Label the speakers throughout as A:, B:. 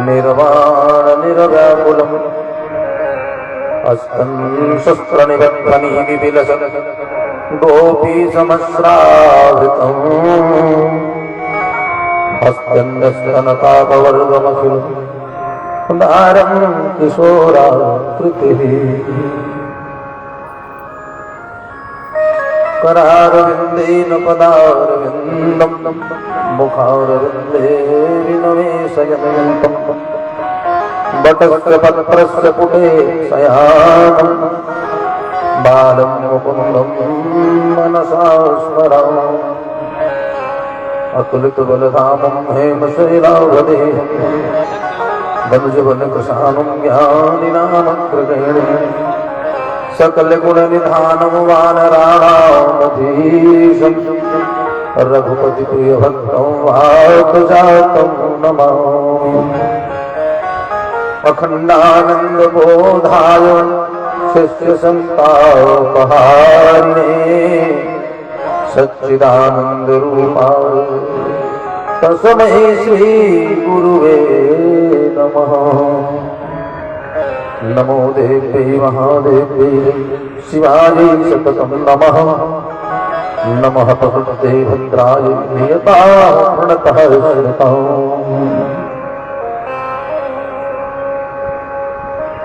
A: निर्वाण निरव्याकुलम् हस्तं शस्त्रनिबद्धनी विविलसत् गोपी समस्रावृतम् हस्त्यन्दस्तनतापवर्गमखिलम् दारं किशोराकृतिः करारविन्देन पदारविन्दं मुखारविन्दे विनवेशयन्तम् बटस्य पत्रस्य पुटे शयानं बालं मुकुन्दं मनसा स्मरामि अतुलितबलधामं हेमशैलावदेहं धनुजबलकृशानं ज्ञानिनामग्रगण्यं सकलगुणनिधानं वानराणामधीशं रघुपतिप्रियभक्तं वातजातं नमामि अखण्डानन्दबोधाय शिष्यसन्तापहारिणे सच्चिदानन्दरूपाय तस्मै श्रीगुरुवे नमः। नमो देव्यै महादेव्यै शिवायै सततं नमः। नमः प्रकृते भद्राय नियता प्रणतः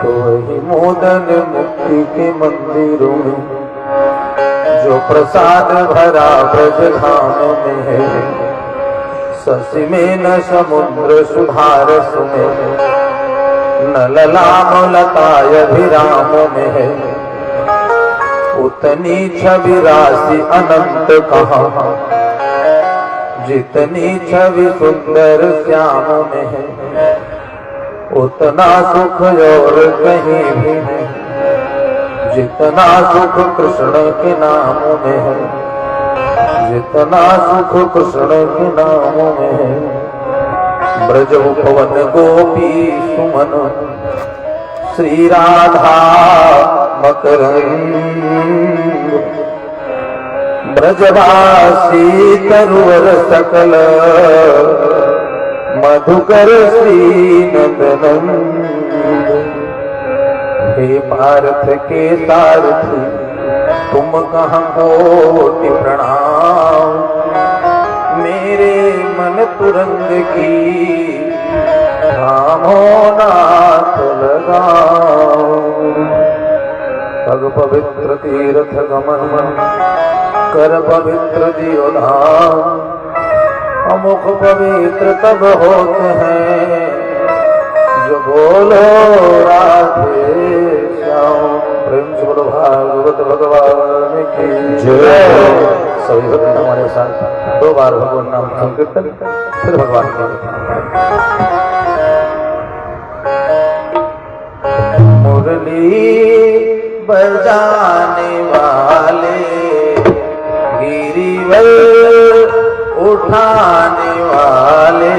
A: तो वही मोदन मुक्ति के मंदिरों में जो प्रसाद भरा ब्रज धाम में है, शशि में न समुद्र सुधारस में न ललाम लतायभिराम में है, उतनी छवि राशि अनंत कहाँ जितनी छवि सुंदर श्याम में है, उतना सुख और कहीं भी नहीं जितना सुख कृष्ण के नाम में है, जितना सुख कृष्ण के नाम में है। ब्रज उपवन गोपी सुमन श्री राधा मकरंद ब्रजवासी तरुवर सकल मधुकर श्री नंदनंद। हे पार्थ के सारथी तुम कहाँ कोटि प्रणाम, मेरे मन तुरंग की धामो नाथ लगाओ। पग पवित्र तीर्थ गमन कर पवित्र दियोधाम, अमुख पवित्र तब होते हैं जो बोलो राधे श्याम। प्रेम से बोलो भागवत भगवान की जय। सभी भक्त हमारे साथ 2 बार भगवान नाम संकीर्तन फिर भगवान का मुरली बजाने वाले गिरिवर उठाने वाले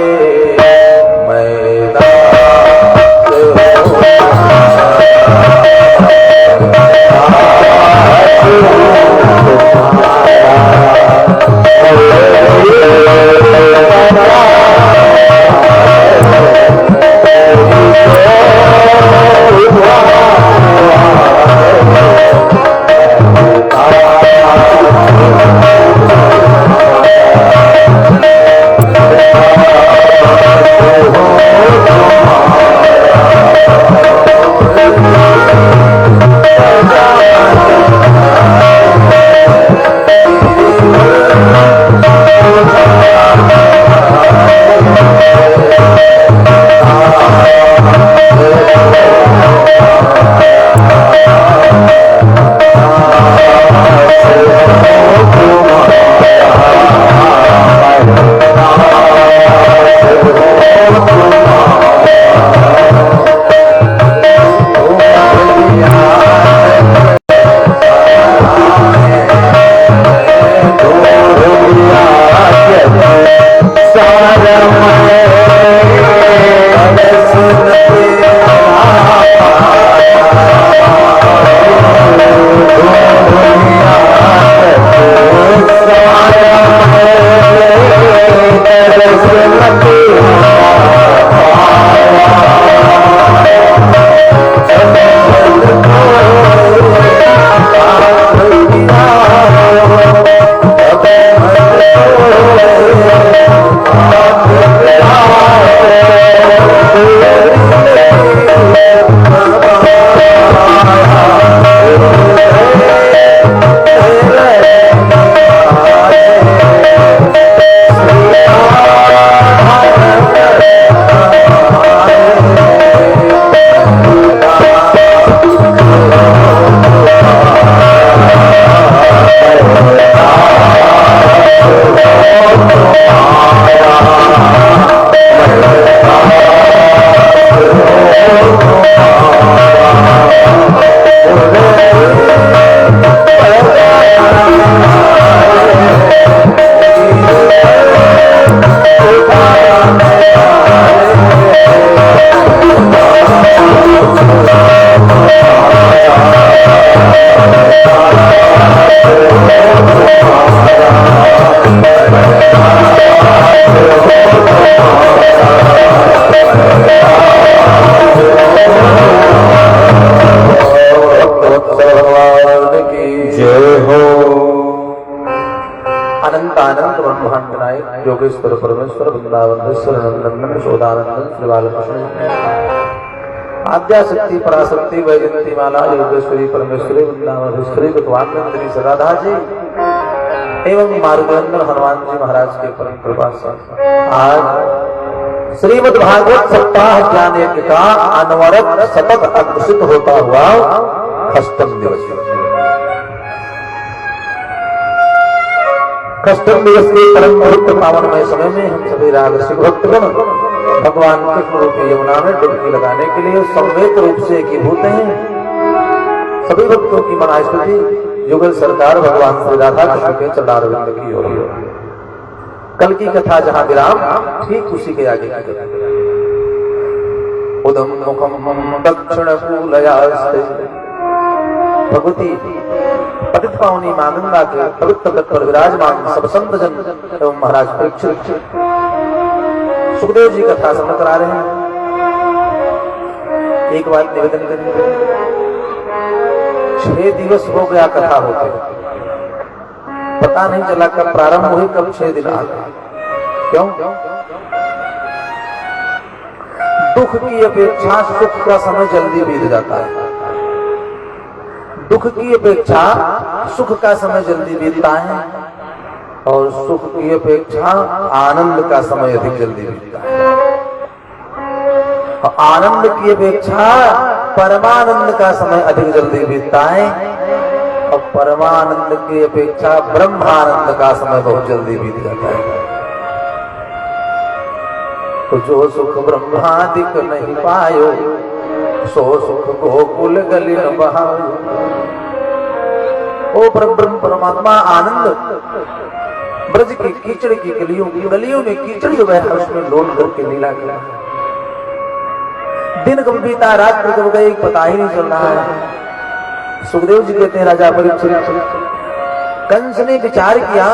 A: योगेश्वर परमेश्वर वृंदावनेश्वर नंदन यशोदानंदन श्री बालकृष्ण आद्याशक्ति पराशक्ति वैजयंती माला योगेश्वरी परमेश्वरी वृंदावनेश्वरी भगवान नंदिनी सदाधा जी एवं मार्गेंद्र हनुमान जी महाराज के परम कृपा से आज श्रीमद् भागवत सप्ताह ज्ञान यज्ञ का अनवरत सतत अग्रसित होता हुआ अष्टम दिवस अष्टम दिवस के परम पवित्र पावनमय समय में हम सभी रागसिक भक्तगण भगवान कृष्ण रूप यमुना में डुबकी लगाने के लिए संवेद रूप से एकीभूत हैं। सभी भक्तों की मनास्तुति युगल सरकार भगवान श्री राधा कृष्ण के चरणारविंद की ओर। कल की कथा जहाँ विराम ठीक उसी के आगे की कथा। उदम मुखम दक्षिण कूलयास्ते भगवती पतित पावनी मां गंगा के पवित्र तट पर विराजमान सब संत जन एवं महाराज परीक्षित सुखदेव जी कथा श्रवण करा रहे हैं। एक बात निवेदन करेंगे, 6 दिवस हो गया कथा होते, पता नहीं चला कब प्रारंभ हुई कब 6 दिन आ गए। क्यों? दुख की अपेक्षा सुख का समय जल्दी बीत जाता है। दुख की अपेक्षा सुख का समय जल्दी बीतता है और सुख की अपेक्षा आनंद का समय अधिक जल्दी बीतता है। और आनंद की अपेक्षा परमानंद का समय अधिक जल्दी बीतता है और परमानंद की अपेक्षा ब्रह्मानंद का समय बहुत जल्दी बीत जाता है। तो जो सुख ब्रह्मादिक नहीं पायो सो सुख गोकुल गली न बहाओ। ओ ब्रह्म परमात्मा आनंद ब्रज की कीचड़ की गलियों में कीचड़ जो है उसमें लोट करके लीला किया। दिन कब बीता रात कब गई पता ही नहीं चल रहा है। सुखदेव जी कहते हैं राजा परीक्षित कंस ने विचार किया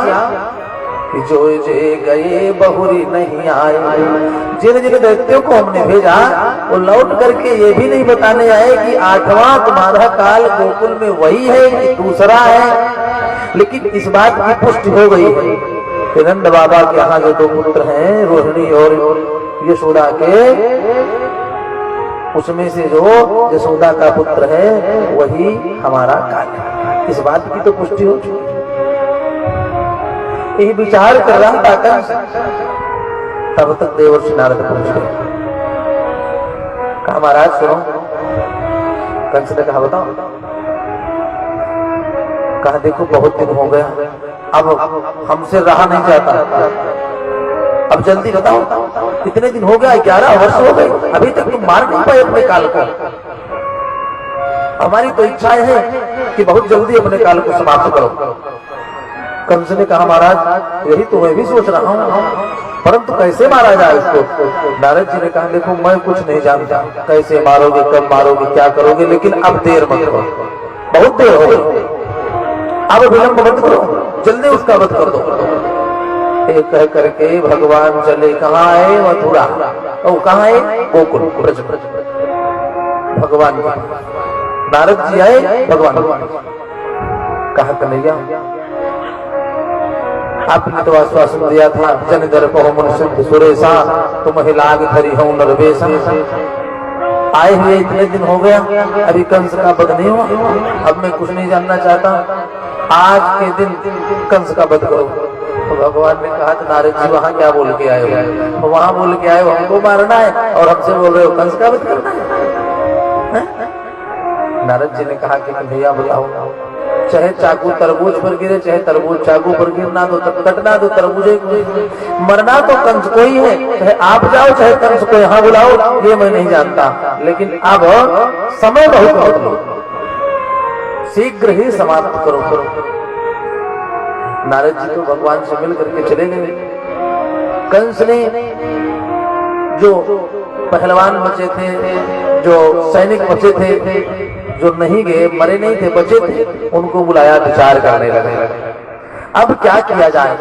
A: कि जो जे गए बहुरी नहीं आए। जिन जिन दैत्यों को हमने भेजा वो लौट करके ये भी नहीं बताने आए कि 8वां तुम्हारा काल गोकुल में वही है कि दूसरा है। लेकिन इस बात की पुष्टि हो गई है कि नंद बाबा के यहाँ जो 2 पुत्र हैं रोहिणी और यशोदा के, उसमें से जो यशोदा का पुत्र है वही हमारा काल है। इस बात की तो पुष्टि हो चुकी है। यही विचार कर रहा था कंस, तब तक देवर्षि नारद पहुंच गए। कहा महाराज सुनो। कंस ने कहा बताओ। कहा देखो बहुत दिन हो गया, अब हमसे रहा नहीं जाता, अब जल्दी बताओ। कितने दिन हो गया? 11 वर्ष हो गए, अभी तक तुम मार नहीं पाए अपने काल को। हमारी तो इच्छा है कि बहुत जल्दी अपने काल को समाप्त करो। कंस ने कहा महाराज यही तो मैं भी सोच रहा हूँ, परंतु कैसे मारा जाए इसको। नारद जी ने कहा देखो मैं कुछ नहीं जानता, कैसे मारोगे, कब मारोगे, क्या करोगे, लेकिन अब देर मत करो, बहुत देर हो गई, अब विलंब मत करो, जल्दी उसका वध कर दो। एक कह करके भगवान चले कहाँ आए? मथुरा। और कहाँ आए? गोकुल ब्रज। भगवान नारद जी आए, भगवान कहा कन्हैया आपने तो आश्वासन दिया था जन दर्पो मनुष्य सुरेशा तुम लाग धरी हो नरवेशा। आए हुए इतने दिन हो गया, अभी कंस का वध नहीं हुआ। अब मैं कुछ नहीं जानना चाहता, आज के दिन कंस का वध करो। तो भगवान ने कहा नारद जी वहाँ क्या बोल के आए हो? तो वहाँ बोल के आए हो हमको मारना है और हमसे बोल रहे हो कंस का वध करना है? नारद जी ने कहा कि भैया बताओ, चाहे चाकू तरबूज पर गिरे, चाहे तरबूज चाकू पर गिरना तो कटना तो तरबूजे, मरना तो कंस को ही है। चाहे आप जाओ चाहे कंस को यहाँ बुलाओ, ये मैं नहीं जानता, लेकिन अब समय बहुत मत लो, शीघ्र ही समाप्त करो। नारद जी तो भगवान से मिल करके चले गए। कंस ने जो पहलवान बचे थे, जो सैनिक बचे थे, जो नहीं गए, मरे not थे, बचे थे, उनको बुलाया, विचार करने लगे अब क्या किया जाए।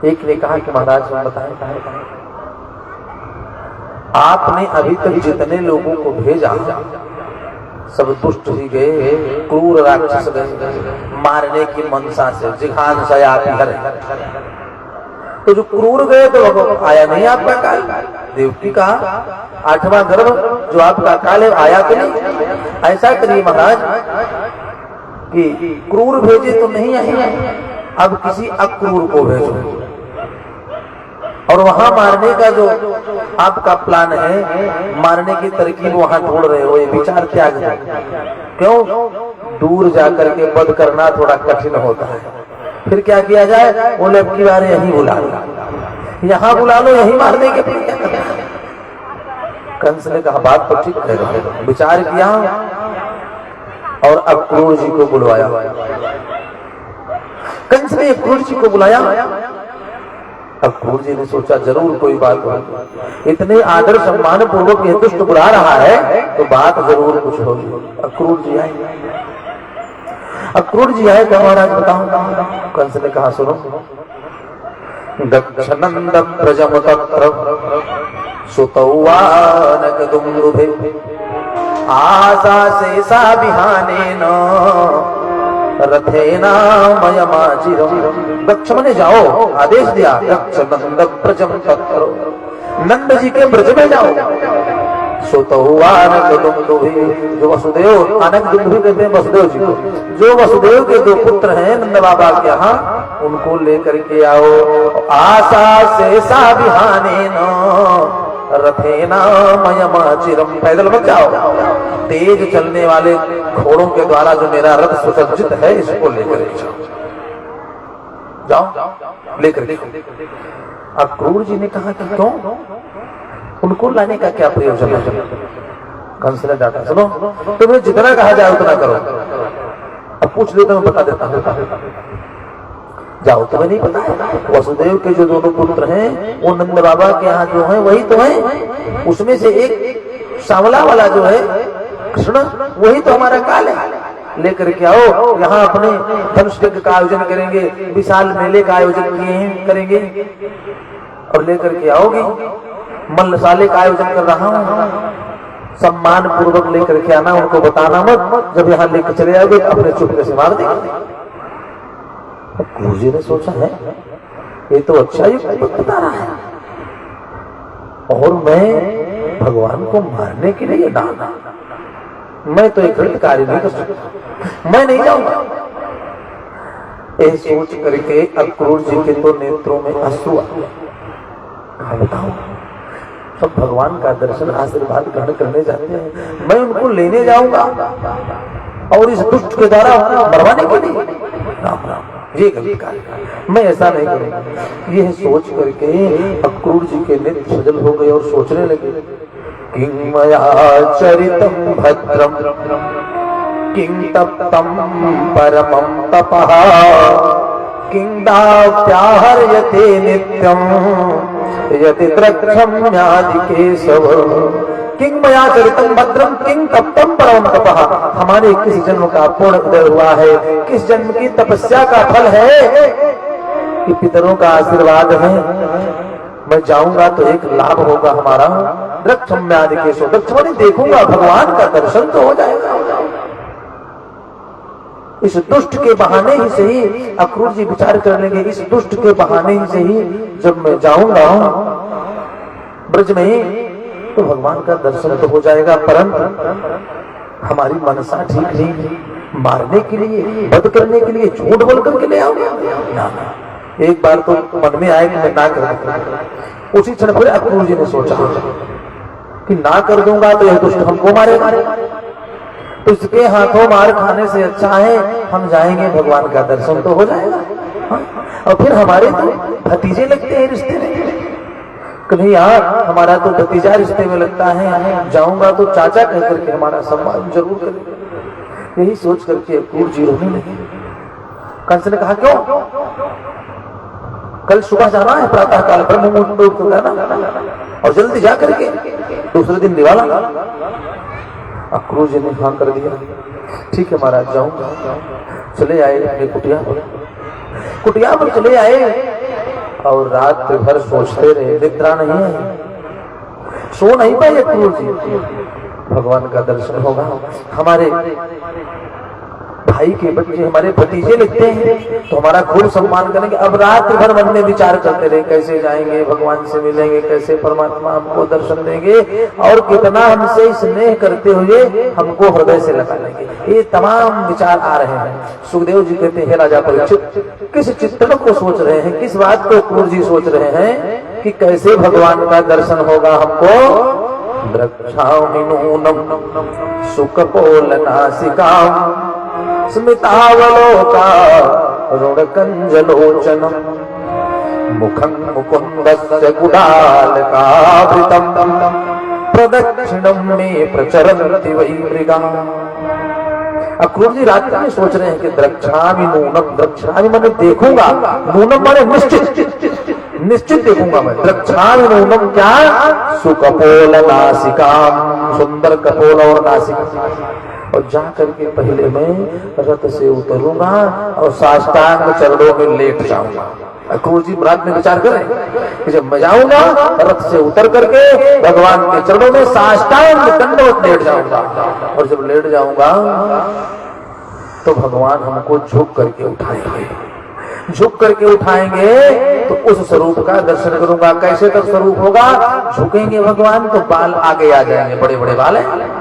A: एक ने कहा कि महाराज बताएं, आपने अभी तक जितने लोगों को भेजा सब दुष्ट ही गए, क्रूर राक्षस गए, मारने की मनसा से जिघांसया तो जो क्रूर गए तो आया नहीं आपका काल। देवकी कहा 8वां गर्भ जो आपका काल है आया तो नहीं। ऐसा करिए महाराज कि क्रूर भेजे तो नहीं आए, अब किसी अक्रूर को भेजो और वहां मारने का जो आपका प्लान है, मारने की तरकीब वहां ढूंढ रहे हो, ये विचार त्याग दो। क्यों? दूर जाकर के वध करना थोड़ा कठिन होता है। फिर क्या किया जाए? बोले अब की बार यही बुला लो, यहाँ बुला लो, यही मारने के लिए क्या करना है? कंस ने कहा बात तो ठीक है। विचार किया और अक्रूर जी को बुलवाया। कंस ने अक्रूर जी को बुलाया। अक्रूर जी ने सोचा जरूर कोई बात होगी, इतने आदर सम्मान पूर्वक यह दुष्ट बुला रहा है तो बात जरूर कुछ होगी। अक्रूर जी आए। अक्रूर जी आए, क्या महाराज बताऊं? कंस ने कहा सुनो, दक्षनंद प्रजम तत्र सुतौवानक दुंदुभे आशा शेषा विहानेन रथेना मयमाचिरम। दक्ष मने जाओ, आदेश दिया। दक्ष नंद प्रजम तत्र, नंद जी के ब्रज में जाओ। सुतौवानक दुंदुभि, जो वसुदेव, आनक दुंदुभि कहते हैं वसुदेव जी को, जो वसुदेव के 2 पुत्र हैं नंद बाबा के यहाँ, उनको लेकर के आओ। आशा शेषा विहानेन रथेना मयमाचिरम, पैदल मत जाओ, तेज चलने वाले घोड़ों के द्वारा जो मेरा रथ सुसज्जित है इसको लेकर जाओ लेकर। अक्रूर जी ने कहा कि क्यों, उनको लाने का क्या प्रयोजन है? कंस ने डांटा, सुनो तुम्हें जितना कहा जाए उतना करो। अब पूछ लेता मैं बता देता हूँ। जाओ, तुम्हें नहीं पता वसुदेव के जो 2 पुत्र हैं वो नंद बाबा के यहाँ जो है वही तो है, उसमें से एक सांवला वाला जो है कृष्ण, वही तो हमारा काल है। लेकर के आओ, यहाँ अपने धनुष यज्ञ का आयोजन करेंगे, विशाल मेले का आयोजन किए हैं करेंगे, और लेकर के आओगे। मल्लसाले का आयोजन कर रहा हूँ, सम्मान पूर्वक लेकर के आना, उनको बताना मत। जब यहाँ लेकर चले आओगे अपने चुपके से मार देंगे। अक्रूर जी ने सोचा है ये तो अच्छा ही बता रहा है, और मैं भगवान को मारने के लिए ना, मैं तो एक गलत कार्य नहीं कर सकता, मैं नहीं जाऊंगा। ये सोच करके अक्रूर जी के तो नेत्रों में आंसू आ गए। बताओ, सब भगवान का दर्शन आशीर्वाद ग्रहण करने जाते हैं, मैं उनको लेने जाऊंगा और इस दुष्ट के द्वारा मरवाने के लिए? राम राम, ये गलत कार्य, मैं ऐसा नहीं करूंगा। यह सोच करके अक्रूर जी के नेत्र सजल हो गए और सोचने लगे, किं मया चरितम भद्रम किं तप्तम परमं तपः किं दाप्याहर्यते नित्यं यति द्रक्षम्यादि केशव। किं मया चरितम भद्रम किं तप्तम परमं तपः, हमारे किस जन्म का पूर्ण उदय हुआ है, किस जन्म की तपस्या का फल है कि पितरों का आशीर्वाद है। मैं जाऊंगा तो एक लाभ होगा हमारा, द्रक्षम्यादि केशव, दक्षिण देखूंगा, भगवान का दर्शन तो हो जाएगा। इस दुष्ट के बहाने ही से ही अक्रूर जी विचार कर लेंगे, इस दुष्ट के बहाने ही से ही जब मैं जाऊंगा ब्रज में तो भगवान का दर्शन तो हो जाएगा, परंतु हमारी मनसा ठीक नहीं, मारने के लिए, वध करने के लिए झूठ बोल करके ले आओगे ना। एक बार तो मन में आए कि मैं ना कर, उसी क्षण फिर अक्रूर जी ने सोचा कि ना कर दूंगा तो यह दुष्ट हमको मारेगा, तो इसके हाथों मार खाने से अच्छा है हम जाएंगे, भगवान का दर्शन तो हो जाएगा। और फिर हमारे तो भतीजे लगते हैं रिश्ते में, कहीं हमारा तो भतीजा रिश्ते में लगता है, जाऊंगा तो चाचा कह करके हमारा सम्मान जरूर करेंगे। यही सोच करके अक्रूर जी रोने लगे। कंस ने कहा क्यों, कल सुबह जाना है, प्रातः काल ब्रह्म मुहूर्त को जाना और जल्दी जा करके दूसरे दिन दिवाला। अक्रूर जी ने हाँ कर दिया, ठीक है महाराज जाऊंगा। चले आए अपने कुटिया पर चले आए और रात भर सोचते रहे, निद्रा नहीं है, सो नहीं पाए अक्रूर जी। भगवान का दर्शन होगा, हमारे भाई के बच्चे हमारे भतीजे लिखते हैं तो हमारा खूब सम्मान करेंगे। अब रात भर मन में विचार करते रहे कैसे जाएंगे, भगवान से मिलेंगे, कैसे परमात्मा हमको दर्शन देंगे और कितना हमसे स्नेह करते हुए हमको हृदय से लगा लेंगे। ये तमाम विचार आ रहे हैं। सुखदेव जी कहते हैं, राजा परीक्षित, किस चित्रण को सोच रहे हैं, किस बात को क्रूर जी सोच रहे हैं कि कैसे भगवान का दर्शन होगा हमको। द्रक्षामि नूनम सुकपोलनासिकाम स्मितावलोका रुणकंजलोचनम मुखं मुकुंदस्य गुडालकावृतम प्रदक्षिणं मे प्रचरन्ति वै मृगाः। अक्रूर जी रात में सोच रहे हैं कि द्रक्षामि नूनम, द्रक्षामि माने देखूंगा, नूनम माने निश्चित देखूंगा मैं। द्रक्षामि नूनम क्या, सुकपोल नासिकाम, सुंदर कपोल और नासिका। और जा करके पहले मैं रथ से उतरूंगा और साष्टांग चरणों में लेट जाऊंगा। अक्रूर जी रात में विचार करें कि जब मैं जाऊंगा रथ से उतर करके भगवान के चरणों में साष्टांग दंडवत लेट जाऊंगा। और जब लेट जाऊंगा तो भगवान हमको झुक करके उठाएंगे, झुक करके उठाएंगे तो उस स्वरूप का दर्शन करूंगा। कैसे तब स्वरूप होगा, झुकेंगे भगवान तो बाल आगे आ जाएंगे, बड़े बड़े बाल हैं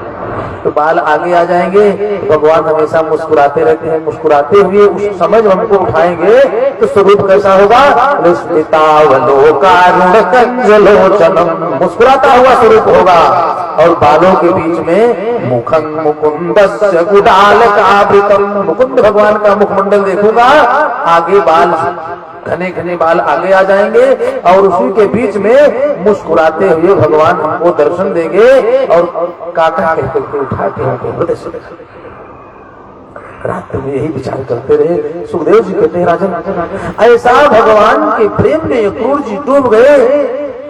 A: तो बाल आगे आ जाएंगे। भगवान हमेशा मुस्कुराते रहते हैं, मुस्कुराते हुए उस समय जब हमको उठाएंगे तो स्वरूप कैसा होगा, मुस्कुराता हुआ स्वरूप होगा। और बालों के बीच में मुखं मुकुंदस्य गुडालकावृतम, मुकुंद भगवान का मुखमंडल देखूंगा, आगे बाल घने घने बाल आगे आ जाएंगे और उसी के बीच में मुस्कुराते हुए भगवान हमको दर्शन देंगे और काका कहकर के उठा के हमको हृदय से रात में यही विचार करते रहे। सुखदेव जी कहते हैं, राजन ऐसा भगवान के प्रेम में क्रूर जी डूब गए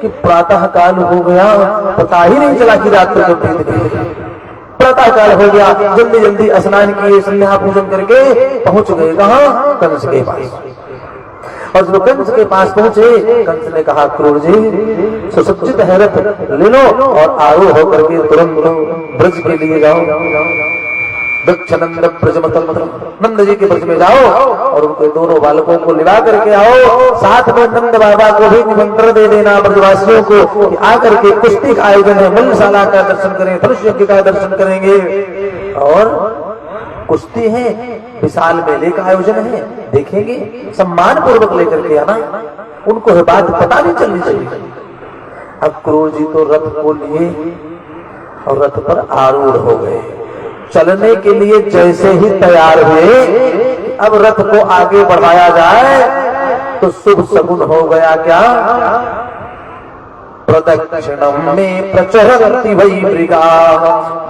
A: कि प्रातः काल हो गया, पता ही नहीं चला कि रात कब बीत गई। प्रातः काल हो गया, जल्दी जल्दी स्नान किए, संध्या पूजन करके पहुंच गए कहाँ, कंस के पास। और जब कंस के पास पहुंचे, कंस ने कहा, क्रूर जी सुसज्जित है रथ, ले लो और आरूढ़ होकर के तुरंत ब्रज के लिए जाओ। दक्षनंद ब्रज नंद जी के ब्रज में जाओ और उनके दोनों बालकों को लिवा करके आओ। साथ में नंद बाबा को भी निमंत्रण दे देना ब्रजवासियों को कि आकर के कुश्ती का आयोजन है, मल्लशाला का दर्शन करें, धनुष यज्ञ का दर्शन करेंगे। और कुश्ती है, विशाल मेले का आयोजन है, देखेंगे, सम्मान पूर्वक लेकर के आना। उनको ये बात पता नहीं चलनी चाहिए। अब क्रूर जी तो रथ को लिए और रथ पर आरूढ़ हो गए। चलने के लिए जैसे ही तैयार हुए, अब रथ को आगे बढ़ाया जाए तो शुभ शकुन हो गया क्या, प्रदक्षिणम में प्रचरन्ति वै मृगाः।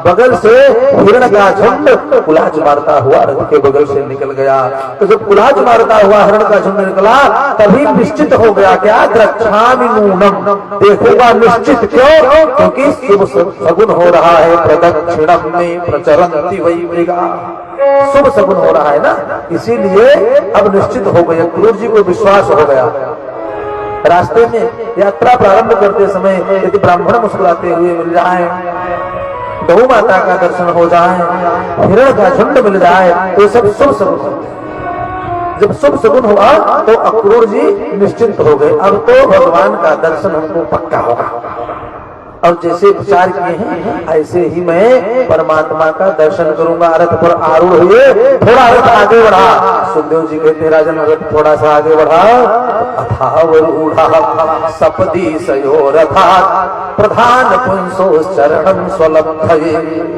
A: बगल से हिरण का झुंड कुलाज मारता हुआ रथ के बगल से निकल गया। तो जब कुलाज मारता हुआ हिरण का झुंड निकला तभी निश्चित हो गया क्या, द्रक्षामि नूनम, देखूंगा निश्चित। क्यों, क्योंकि शुभ शकुन हो रहा है। प्रदक्षिणम में प्रचरन्ति वै मृगाः, शुभ शकुन हो रहा है ना, इसीलिए अब निश्चित हो गया। क्रूर जी को विश्वास हो गया। रास्ते में यात्रा प्रारंभ करते समय यदि ब्राह्मण मुस्कुराते हुए मिल जाए, गौ माता का दर्शन हो जाए, हिरण का झुंड मिल जाए तो सब शुभ शकुन होते हैं। जब शुभ शकुन हुआ तो अक्रूर जी निश्चिंत हो गए, अब तो भगवान का दर्शन हमको पक्का होगा। और जैसे विचार किए हैं ऐसे ही मैं परमात्मा का दर्शन करूंगा। रथ पर आरूढ़ हुए, थोड़ा रथ आगे बढ़ा। सुखदेव जी कहते, राजन रथ थोड़ा सा आगे बढ़ा, अथावरूढ़ सपदी सयो रथात् प्रधान पुंसो चरणं स्वलब्धये।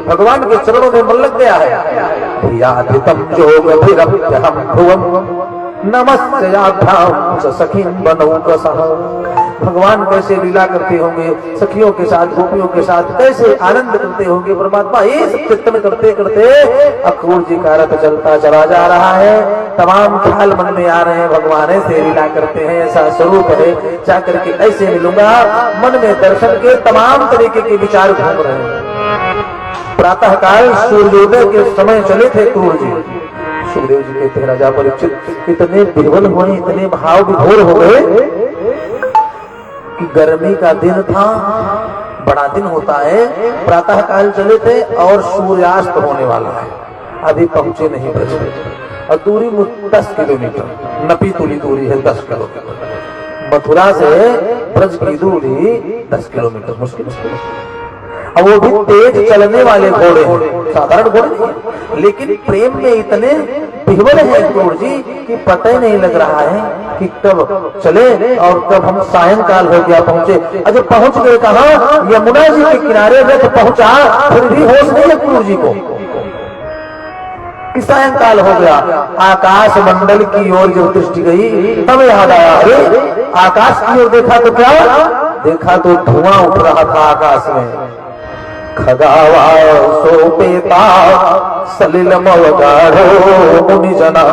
A: भगवान के चरणों में मन लग गया है। धियाधितम योगभिरभ्यहं भुवम् नमस्याभ्याम च सखीं बनौकसः। भगवान कैसे लीला करते होंगे, सखियों के साथ, गोपियों के साथ कैसे आनंद करते होंगे परमात्मा। ये सब चिंतन करते करते अक्रूर जी का रथ चलता चला जा रहा है। तमाम ख्याल मन में आ रहे हैं, भगवान ऐसे लीला करते हैं, ऐसा स्वरूप है, जाकर के ऐसे मिलूंगा। मन में दर्शन के तमाम तरीके के विचार घूम रहे हैं। प्रातः काल सूर्योदय के समय चले थे क्रूर जी। सुखदेव जी कहते हैं, राजा परीक्षित इतने विह्वल हुए, इतने भाव विभोर हो गए कि गर्मी का दिन था, बड़ा दिन होता है, प्रातः काल चले थे और सूर्यास्त होने वाला है। अभी पहुंचे नहीं ब्रज में, और दूरी 10 किलोमीटर, नपी तुली दूरी है 10 किलोमीटर। मथुरा से ब्रज की दूरी 10 किलोमीटर मुश्किल। अब वो भी तेज चलने वाले घोड़े हैं, साधारण घोड़े नहीं, लेकिन प्रेम में इतने विह्वल है क्रूर जी कि पता ही नहीं लग रहा है कि कब चले और कब हम सायंकाल हो गया पहुंचे। अजय पहुंच गए कहाँ? यमुना जी के किनारे रथ पहुंचा, फिर भी होश नहीं है क्रूर जी को कि सायंकाल हो गया। आकाश मंडल की ओर जब दृष्टि गई तब याद आया, अरे आकाश की ओर देखा तो क्या देखा, तो धुआं उठ रहा था आकाश में। खगावा सोपेता सलिलमवगाढ़ो मुनिजना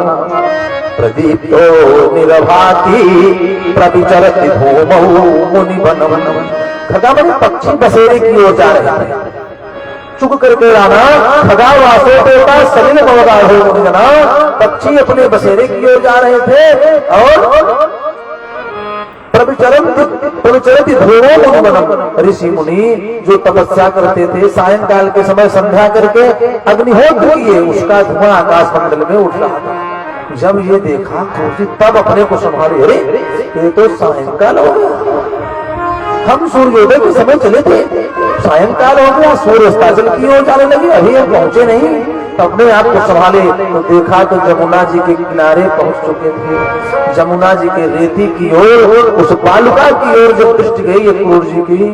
A: प्रदीप्तो निरभाति प्रविचरति भूमौ मुनिवनम। खगा में पक्षी बसेरे की ओर जा रहे थे, चुक करके आना। खगा वासोपेता सलिलमवगाढ़ो मुनिजना, पक्षी अपने बसेरे की ओर जा रहे थे और प्रविचरति भूमौ मुनिवनम। ऋषि मुनि जो तपस्या करते थे सायंकाल के समय संध्या करके अग्निहोत्र किए, उसका धुआं आकाश मंडल में उठ रहा था। जब ये देखा तो तब अपने को संभाले, अरे ये तो सायंकाल हो गया, हम सूर्योदय के समय चले थे, सायंकाल हो गया, सूर्य अस्ताचल की ओर जाने लगे, अभी हम पहुंचे नहीं। तो अपने आप को संभाले तो देखा तो जमुना जी के किनारे पहुंच चुके थे। जमुना जी के रेती की ओर, उस बालुका की ओर जब दृष्टि गई क्रूर जी की,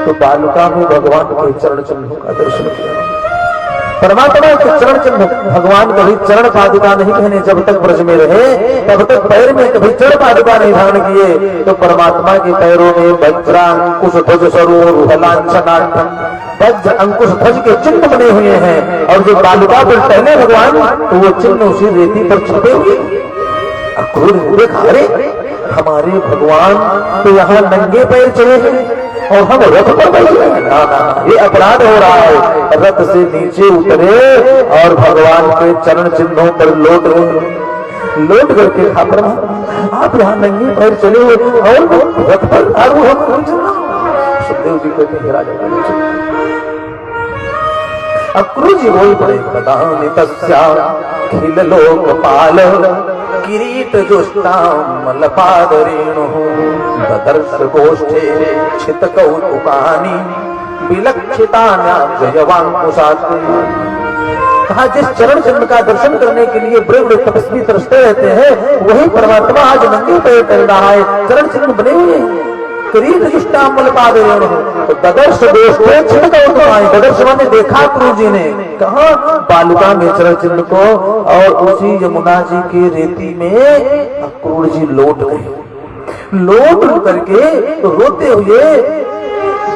A: तो बालुका में भगवान के चरण चिन्हों का दर्शन किया। परमात्मा के चरण चिन्ह, भगवान कभी चरण पादुका नहीं पहने जब तक ब्रज में रहे, तब तक पैर में कभी चरण पादुका नहीं धारण किए। तो परमात्मा के पैरों में वज्रांकुश ध्वज स्वरूप लांछनार्थम, वज्र अंकुश ध्वज के चिन्ह बने हुए हैं, और जो बालुका पर टहले भगवान तो वो चिन्ह उसी रेती पर छपे हुए। क्रूर ने देखा, अरे हमारे भगवान तो यहाँ नंगे पैर चले हैं और हम रथ पर बैठे हैं। ना ना, ये अपराध हो रहा है। रथ से नीचे उतरे और भगवान के चरण चिन्हों पर लौट करके खाकर आप यहाँ नंगे पैर चले हुए और रथ पर आरूढ़ चलना। सुखदेव जी कहते हैं राजा अक्रूर जी बोल पड़े, खिल लोकपाल किरीट जुष्टामलपाद रेणुः ददर्श गोष्ठे छित कौतुकानि विलक्षितान्याजयवांकुशात्। कहा जिस चरण चिन्ह का दर्शन करने के लिए बड़े बड़े तपस्वी तरसते रहते हैं, वही परमात्मा आज नंगे पैर चल रहा है। चरण चिन्ह बने हुए हैं, किरीट जुष्टामलपाद रेणुः। तो ददर्श गोष्ठे छित कौतुकानि, ददर्श ने देखा क्रूर जी ने, कहा बालुका में चरण चिन्ह को, और उसी यमुना जी की रेती में क्रूर जी लौट गए। लौट करके रोते हुए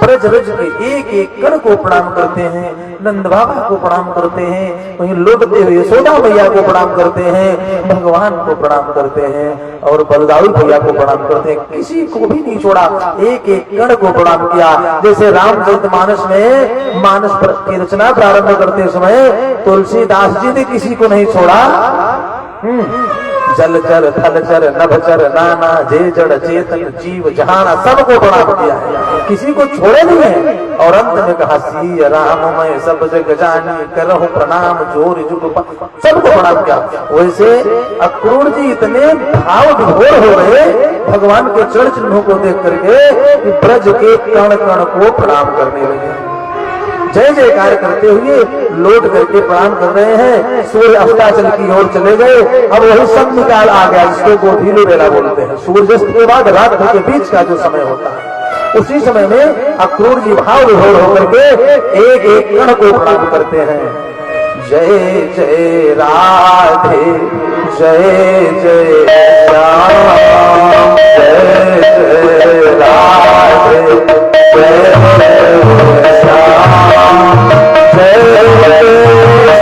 A: ब्रज रज के एक एक कण को प्रणाम करते हैं, नंद बाबा को प्रणाम करते हैं, वहीं लौटते हुए यशोदा मैया को प्रणाम करते हैं, भगवान को प्रणाम करते हैं और बलदाऊ भैया को प्रणाम करते हैं। किसी को भी नहीं छोड़ा, एक एक कण को प्रणाम किया। जैसे रामचरितमानस में मानस की रचना प्रारंभ करते समय तुलसीदास जी ने किसी को नहीं छोड़ा। जलचर थलचर नभचर नाना जे जड़ चेतन जीव जहाना सबको प्रणाम किया है, किसी को छोड़े नहीं है। और अंत में कहा सी राम मैं सब जग जानी करहूं प्रणाम जोर जुग, सबको प्रणाम किया। वैसे अक्रूर जी इतने भाव विभोर हो गए भगवान के चरण चिन्हों को देख करके कि ब्रज के कण कण को प्रणाम करने लगे, जय जयकार करते हुए लौट करके प्रणाम कर रहे हैं। सूर्य अस्ताचल की ओर चले गए। अब वही सब निकाल आ गया जिसको गोधीली बेला बोलते हैं। सूर्यास्त के बाद रात के बीच का जो समय होता है, उसी समय में अक्रूर जी भाव विभोर होकर के एक एक कण को प्रणाम करते हैं। जय जय राधे जय जय श्याम, जय जय राधे जय जय श्याम, जय जय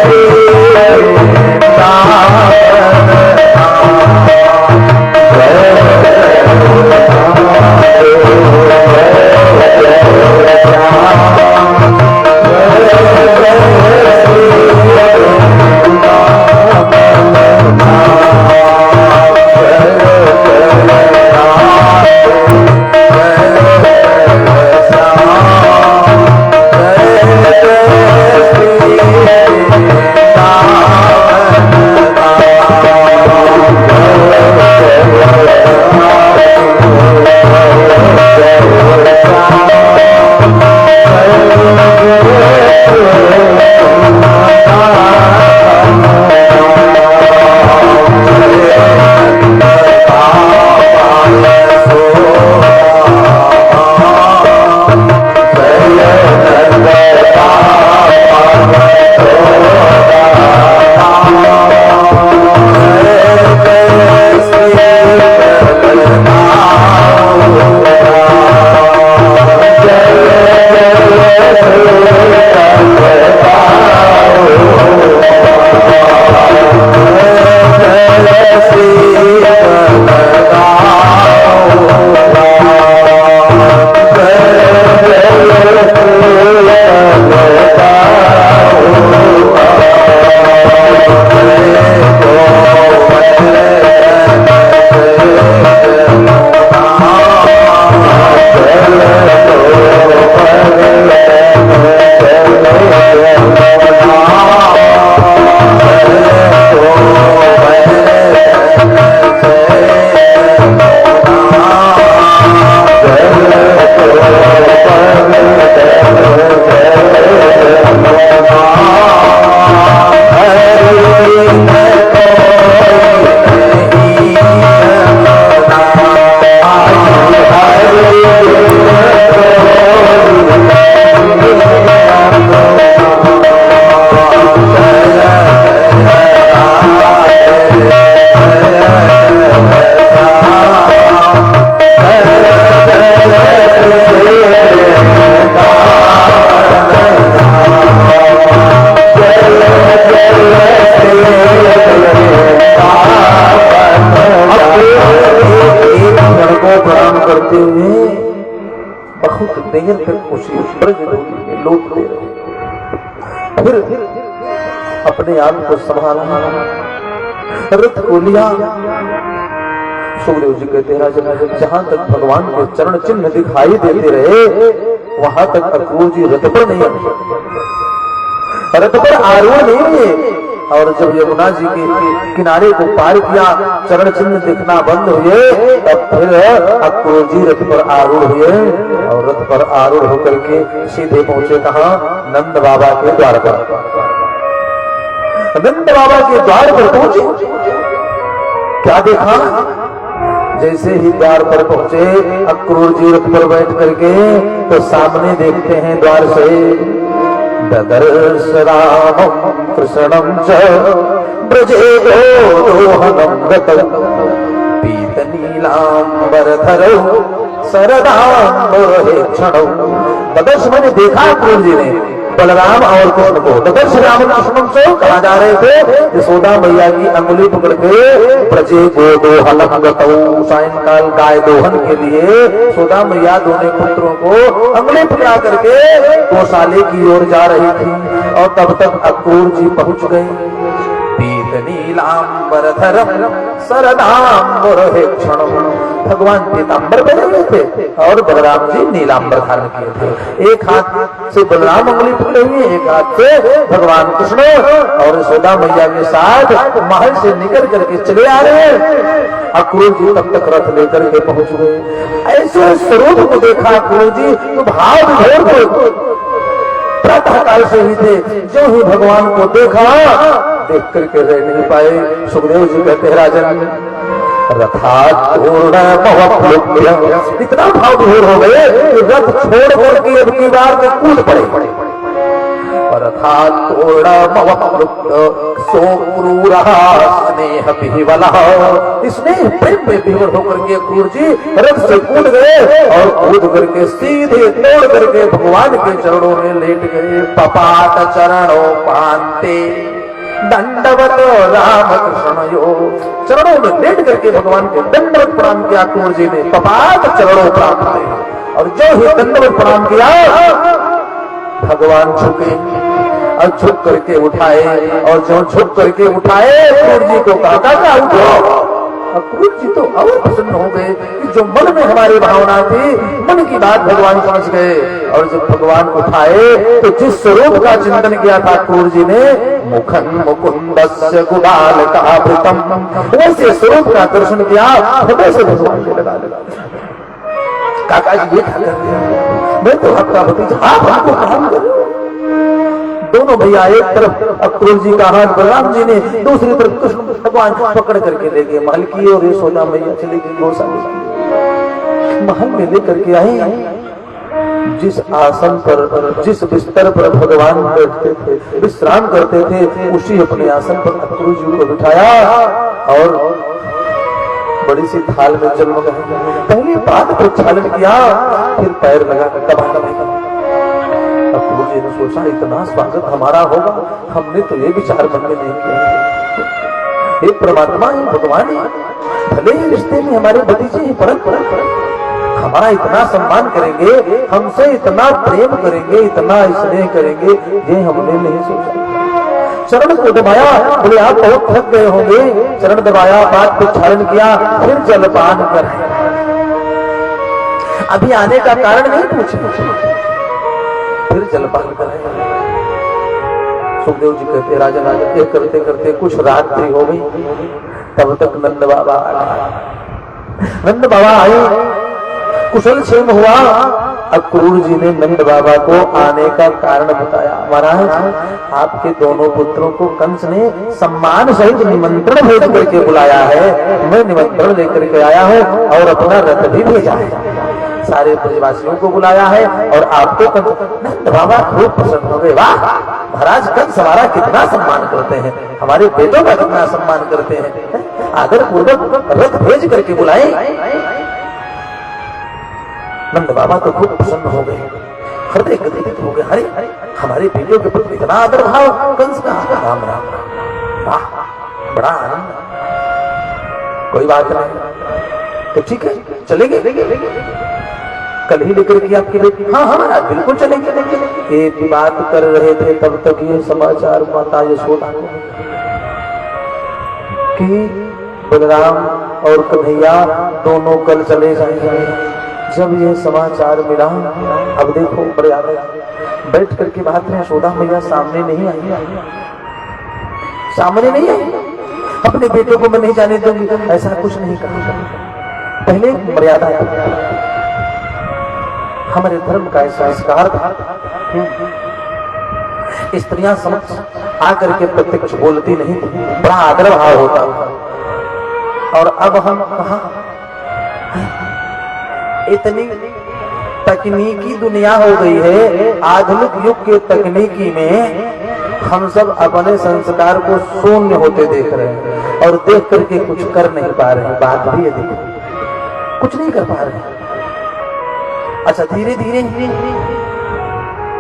A: श्री राम देर तक उसी ब्रज में लौटते रहे। फिर अपने आप को संभाला, रथ को लिया। सुखदेव जी कहते हैं जहां तक भगवान के चरण चिन्ह दिखाई देते रहे वहां तक अक्रूर जी रथ पर नहीं आए, रथ पर आरूढ़ नहीं हुए। और जब यमुना जी के किनारे को पार किया, चरण चिन्ह दिखना बंद हुए, तब फिर अक्रूर जी रथ पर आरूढ़ हुए और रथ पर आरूढ़ होकर के सीधे पहुंचे कहां? नंद बाबा के द्वार पर। नंद बाबा के द्वार पर पहुंचे, क्या देखा? जैसे ही द्वार पर पहुंचे अक्रूर जी रथ पर बैठ करके, तो सामने देखते हैं द्वार से ददर्श रामं कृष्णं च ब्रजे गोरोहनं गतं पीतनीलांबरधरौ सरदाम्बरहेक्षणौ। ददर्श मैंने देखा अक्रूर जी ने बलराम और कृष्ण को। ददर्श राम कृष्णं से कहा जा रहे थे यशोदा मैया की अंगुली पकड़ के ब्रजे गोरोहनं गतौ, सायंकाल गाय दोहन के लिए यशोदा मैया दोनों पुत्रों को अंगुली पकड़ा करके गौशाले की ओर जा रही थी। और तब तक अक्रूर जी पहुंच गए। नीलांबरधरम सरदाम्बरहेक्षणम, भगवान पीतांबर पहने हुए थे और बलराम जी नीलांबर धारण किए थे। एक हाथ से बलराम अंगुली पकड़े हुए, एक हाथ से भगवान कृष्ण और यशोदा मैया के साथ महल से निकल करके चले आ रहे हैं। अक्रूर जी तब तक रथ लेकर के पहुंच गए। ऐसे स्वरूप को देखा अक्रूर जी तो भाव विभोर प्रातः काल से ही थे। जो ही भगवान को देखा, देख करके रह नहीं पाए। सुखदेव जी कहते हैं राजन रथात इतना भाव विभोर हो गए कि रथ छोड़ करके अब की बार में कूद पड़े। स्नेह प्रेम में विभोर होकर के अक्रूर जी रथ से कूद गए और कूद करके सीधे तोड़ करके भगवान के चरणों में लेट गए। पपात चरणों पांते दंडवत राम कृष्णयो, चरणों में लेट करके भगवान को दंडवत प्रणाम किया अक्रूर जी ने। पपात चरणों प्राप्त किए और जो ही दंडवत प्रणाम किया भगवान झुके और झुक करके उठाए। और जो झुक करके उठाए अक्रूर जी को कहा उठो। अक्रूर जी तो और प्रसन्न हो गए कि जो मन में हमारी भावना थी, मन की बात भगवान समझ गए। और जब भगवान उठाए तो जिस स्वरूप का चिंतन किया था अक्रूर जी ने, मुखन मुकुंदस्य गुडालकावृतम, वैसे स्वरूप का दर्शन किया। हृदय से भगवान को लगा काका जी ये क्या कर दिया? मैं तो आपका भतीजा, आप हमको प्रणाम करो। दोनों भैया एक तरफ अक्रूर जी का हाथ बलराम जी ने, दूसरी तरफ कृष्ण भगवान पकड़ करके ले गए महल की। और यशोदा मैया चली गई गौशाला। महल में लेकर के आई। जिस आसन पर, जिस बिस्तर पर भगवान बैठते थे, विश्राम करते थे, उसी अपने आसन पर अक्रूर जी को बिठाया और बड़ी सी थाल में जल लगाया। पहले पाद प्रक्षालन किया, फिर पैर लगा कर दबा। जी ने सोचा इतना स्वागत हमारा होगा, हमने तो ये विचार मन में नहीं किया। हे परमात्मा, हे भगवान, भले ही रिश्ते में हमारे भतीजे ही परत हमारा इतना सम्मान करेंगे, हमसे इतना प्रेम करेंगे, इतना स्नेह करेंगे, ये हमने नहीं सोचा। चरण को दबाया, बोले आप बहुत थक गए होंगे, चरण दबाया, बात को उच्चारण किया, फिर जलपान कर अभी आने का कारण नहीं पूछे, फिर जलपान कर। सुखदेव जी कहते राजा राजा करते करते कुछ रात्रि हो गई, तब तक नंद बाबा आए, कुशल क्षेम हुआ। अक्रूर जी ने नंद बाबा को आने का कारण बताया। महाराज, आपके दोनों पुत्रों को कंस ने सम्मान सहित निमंत्रण भेज करके बुलाया है, मैं निमंत्रण लेकर के आया हूँ और अपना रथ भी भेजा है, सारे ब्रजवासियों को बुलाया है और आपको नंद बाबा खूब प्रसन्न हो गए। वाह महाराज, कंस हमारा कितना सम्मान करते हैं, हमारे बेटों का कितना सम्मान करते हैं, आदर पूर्वक रथ भेज करके बुलाए। नंद बाबा तो खूब प्रसन्न हो गए, हृदय गदगदित हो गए। अरे हमारे बेटों के प्रति इतना आदर भाव कंस का, राम राम वाह, बड़ा आनंद। कोई बात नहीं, तो ठीक है चलेंगे, कल ही लेकर के आपके बेटे। हाँ हाँ बिल्कुल चलेंगे। एक बात कर रहे थे तब तक ये समाचार माता यशोदा को कि बलराम और कन्हैया दोनों कल चले जाएंगे। जब ये समाचार मिला, अब देखो बड़े आदर बैठ करके बात में यशोदा मैया सामने नहीं आई, सामने नहीं आई, अपने बेटों को मैं नहीं जाने दूंगी, ऐसा कुछ नहीं कहा। पहले मर्यादा हमारे धर्म का संस्कार था, स्त्रियां समक्ष आकर के प्रत्यक्ष बोलती नहीं, बड़ा आदर भाव होता। और अब हम कहा, इतनी तकनीकी दुनिया हो गई है, आधुनिक युग के तकनीकी में हम सब अपने संस्कार को शून्य होते देख रहे हैं और देख करके कुछ कर नहीं पा रहे हैं। बात भी है, देखो कुछ नहीं कर पा रहे हैं। अच्छा, धीरे धीरे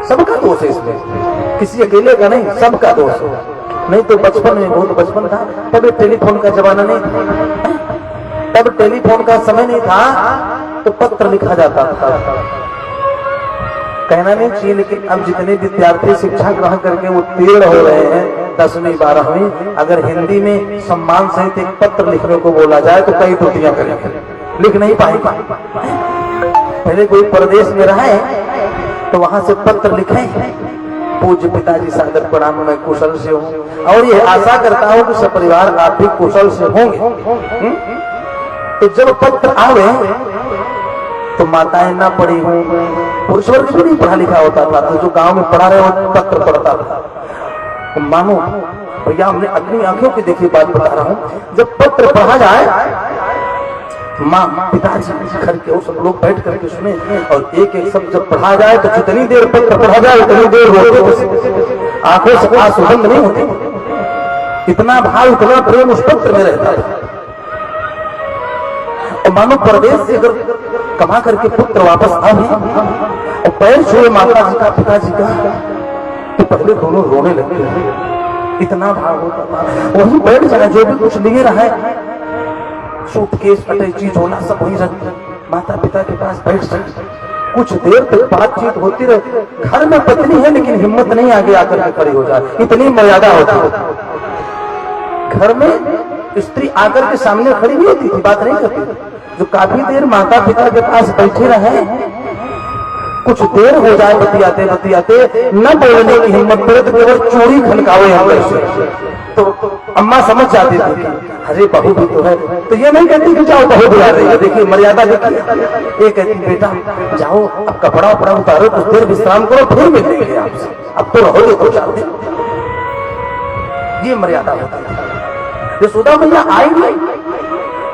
A: सबका दोष है इसमें, किसी अकेले का नहीं, सबका दोष है। नहीं तो बचपन में, बहुत बचपन था तब टेलीफोन का जमाना नहीं था, तब टेलीफोन का समय नहीं था, तो पत्र लिखा जाता था। कहना नहीं चाहिए, लेकिन अब जितने विद्यार्थी शिक्षा ग्रहण करके उत्तीर्ण हो रहे हैं 10वीं 12वीं, अगर हिंदी में सम्मान सहित एक पत्र लिखने को बोला जाए तो कई त्रुटियां करेंगे, लिख नहीं पाएंगे। पहले कोई प्रदेश में रहे तो वहां से पत्र लिखे, पूज्य पिताजी सादर प्रणाम, मैं कुशल से हूँ और ये आशा करता हूँ कि सपरिवार आप भी कुशल से होंगे। तो जब पत्र आवे तो माताएं ना पढ़ी हो, पुरुष वर्ग भी नहीं पढ़ा लिखा होता था, तो जो गांव में पढ़ा रहे वो पत्र पढ़ता था। तो मानो भैया, हमने अपनी आंखों की देखी बात बता रहा हूँ, जब पत्र पढ़ा जाए, माँ पिताजी घर के वो सब लोग बैठ करके सुने और एक एक शब्द जब पढ़ा जाए तो जितनी देर पत्र पढ़ा जाए उतनी देर रोते, आंखों से आंसू बंद नहीं होते, इतना भाव इतना प्रेम उस पत्र में रहता था। मानो परदेश से अगर कमा करके पुत्र वापस आए और पैर छुए माता का पिताजी का, तो पहले दोनों रोने लगते हैं, इतना भाव होता था। वही बैठ जाए, जो भी कुछ लिए रहा है, सूटकेस अटैची झोला सब वही रख माता पिता के पास बैठ जाए, कुछ देर तक बातचीत होती रहे। घर में पत्नी है लेकिन हिम्मत नहीं आगे आकर के खड़ी हो जाए, इतनी मर्यादा होती है। घर में स्त्री आकर के सामने खड़ी नहीं होती थी, बात नहीं करती। जो काफी देर माता पिता के पास बैठे रहे, कुछ देर हो जाए बतियाते बतियाते, न बोलने की हिम्मत पड़े तो केवल चूड़ी खनकावे अंदर से, तो अम्मा समझ जाती थी अरे बहू भी तो है। तो ये नहीं कहती कि जाओ बहू बुला रही है, देखिए मर्यादा देखिए। ये कहती बेटा जाओ, अब कपड़ा उपड़ा उतारो, कुछ देर विश्राम करो, फिर मिलेंगे आपसे, अब तो रहोगे तो चाहते। ये मर्यादा होती है। यशोदा मैया आई नहीं,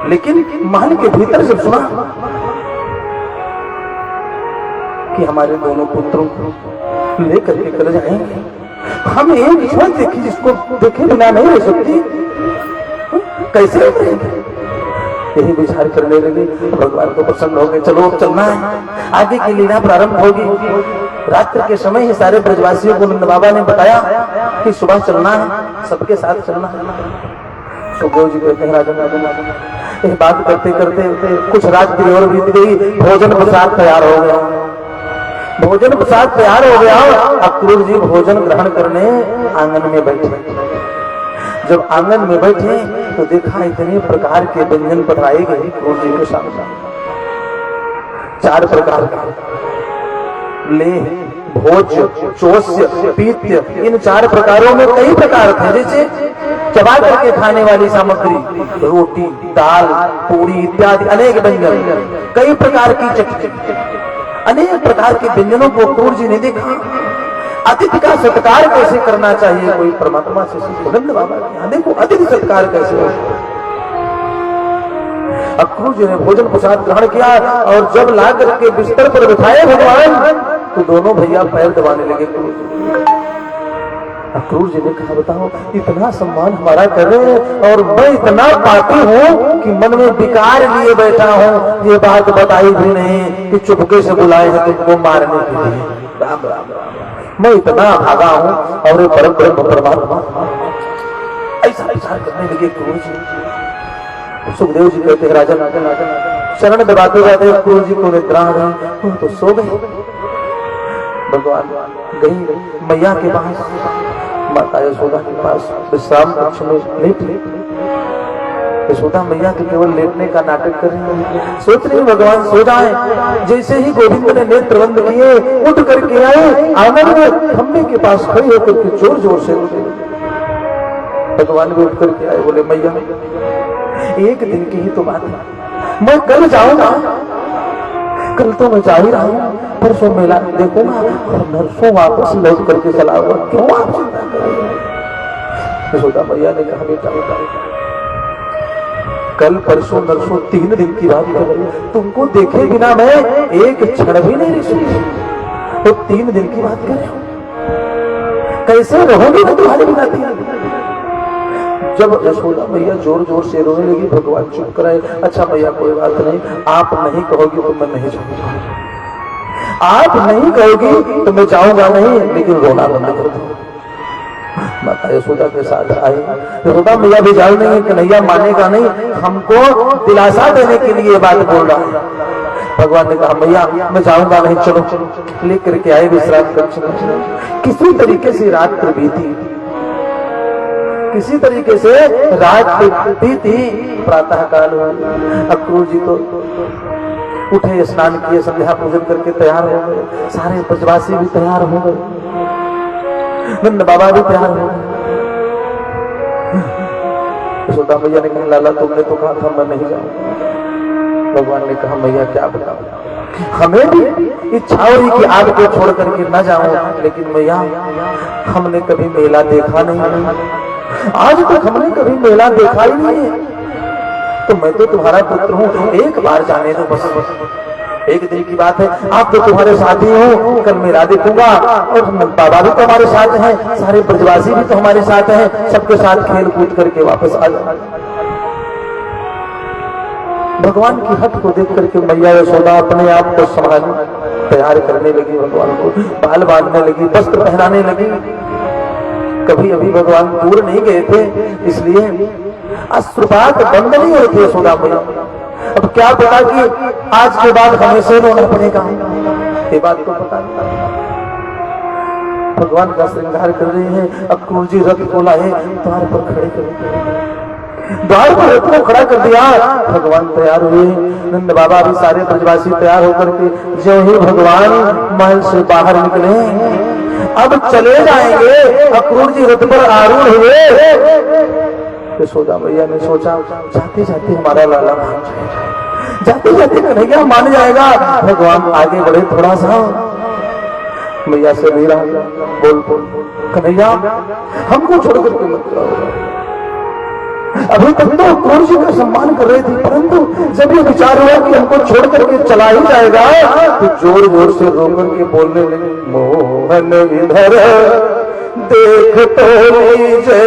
A: लेकिन महल के भीतर जब सुना कि हमारे दोनों पुत्रों को लेकर के चले जाएंगे, हम एक ईश्वर देखी जिसको देखे बिना नहीं रह सकती, कैसे रहेंगे? यही विचार करने लगे। भगवान को प्रसन्न हो गए, चलो अब चलना है, आगे की लीला प्रारंभ होगी। रात्रि के समय ही सारे ब्रजवासियों को नंद बाबा ने बताया कि सुबह चलना है, सबके साथ चलना है। सुखदेव जी कहते हैं राजन, ये बात करते करते कुछ रात्रि और बीत गई, भोजन प्रसाद तैयार हो गया। भोजन प्रसाद तैयार हो गया, अक्रूर जी भोजन ग्रहण करने आंगन में बैठे। जब आंगन में बैठे तो देखा इतने प्रकार के व्यंजन पधराए गए अक्रूर जी के सामने। 4 प्रकार के ले, भोज, चोष्य, पीत्य, इन 4 प्रकारों में कई प्रकार थे। जैसे चबा करके खाने वाली सामग्री, रोटी, दाल, पूरी इत्यादि अनेक व्यंजन, कई प्रकार की चटनी, अनेक प्रकार के व्यंजनों को अक्रूर जी ने देखा। अतिथि का सत्कार कैसे करना चाहिए, कोई परमात्मा से नंद बाबा यहाँ देखो अतिथि सत्कार कैसे हो। अक्रूर जी ने भोजन प्रसाद ग्रहण किया और जब ला करके बिस्तर पर बिठाए भगवान, तो दोनों भैया पैर दबाने लगे। अक्रूर जी ने कहा बताओ, इतना सम्मान हमारा कर रहे हैं और मैं इतना पापी हूँ कि मन में विकार लिए बैठा हूँ, ये बात बताई भी नहीं कि चुपके से बुलाए हैं तुमको मारने के लिए। राम राम राम, मैं इतना भागा हूँ और ये परम ब्रह्म परमात्मा ऐसा विचार करने लगे अक्रूर जी। सुखदेव जी कहते हैं राजन, शरण दबाते जाते अक्रूर जी को निद्रा आ गई, तो सो गए। भगवान गई मैया के पास, माता यशोदा के पास विश्राम कक्ष में लेट। यशोदा मैया के केवल लेटने का नाटक कर रही है, सोच रही भगवान सो जाए। जैसे ही गोविंद ने नेत्र बंद किए, उठ करके आए, आंगन में खंभे के पास खड़े होकर के जोर जोर से रोते। भगवान भी उठ करके आए, बोले मैया एक दिन की ही तो बात है, मैं कल जाऊंगा, कल तो मैं जा ही रहा हूँ, परसों मेला देखूंगा और नरसों वापस लौट करके चला हुआ, क्यों आप चिंता करेंगे। यशोदा मैया ने कहा बेटा कल परसों नरसों 3 दिन की बात कर रही, तुमको देखे बिना मैं एक क्षण भी नहीं रही, तो 3 दिन की बात कर रहे हो, कैसे रहोगे मैं तुम्हारे बिना 3 दिन। जब यशोदा मैया जोर जोर से रोने लगी, भगवान चुप कराए। अच्छा मैया कोई बात नहीं, आप नहीं कहोगी तो मैं नहीं जाऊंगा, आप नहीं कहोगी तो मैं जाऊंगा नहीं, लेकिन रोना बंद कर दो। माता यशोदा के साथ आई, यशोदा मैया भी जान नहीं, कन्हैया मानेगा नहीं, हमको दिलासा देने के लिए बात बोल रहा है। भगवान ने कहा मैया मैं जाऊंगा नहीं, चलो लेकर के आए विश्राम कक्ष में। किसी तरीके से रात बीती, किसी तरीके से रात बीती, प्रातः काल हुआ। अक्रूर जी तो उठे, स्नान किए, संध्या पूजन करके तैयार हो गए, सारे ब्रजवासी भी तैयार हो गए, नंद बाबा भी तैयार हो गए। यशोदा मैया ने कहा लाला तुमने तो कहा था मैं नहीं जाऊंगा। भगवान ने कहा मैया क्या बताऊं, हमें भी इच्छा हुई कि आपको छोड़ करके न जाऊं, लेकिन मैया हमने कभी मेला देखा नहीं, आज तक हमने कभी मेला देखा ही नहीं है, तो मैं तो तुम्हारा पुत्र हूँ, एक बार जाने दो बस, एक दिन की बात है। आप तो तुम्हारे साथ ही हो, कल मेला देखूंगा और बाबा भी तो हमारे साथ हैं, सारे ब्रजवासी भी तो हमारे साथ हैं, सबके साथ खेल कूद करके वापस आ जाओ। भगवान की हट को देख करके मैया यशोदा अपने आप को संभालने तैयार करने लगी, भगवान को बाल बांधने लगी, वस्त्र पहनाने लगी। कभी अभी भगवान दूर नहीं गए थे, इसलिए अश्रुपात बंद नहीं हुए थे यशोदा मैया। अब क्या पता कि आज के बाद हमेशा रोना पड़ेगा, ये बात तो पता नहीं। भगवान का श्रृंगार कर रहे हैं, अक्रूर जी रथ को लाए, द्वार पर खड़े कर, द्वार पर रथ को खड़ा कर दिया। भगवान तैयार हुए, नंद बाबा भी सारे ब्रजवासी तैयार होकर के जो ही भगवान महल से बाहर निकले, अब चले जाएंगे, अक्रूर जी रथ पर आरूढ़ हुए। यशोदा मैया ने सोचा जाते जाते हमारा लाला मान जाएगा, जाते जाते कन्हैया मान जाएगा। भगवान आगे बढ़े थोड़ा सा, मैया से मेरा बोल कन्हैया हमको छोड़ करके मत जाओ। अभी तक तो अक्रूर जी का सम्मान कर रहे थे, परंतु जब ये विचार हुआ कि हमको छोड़ करके चला ही जाएगा, तो जोर जोर से रो करके बोलने लगे, मोहन इधर देख तो लीजिए,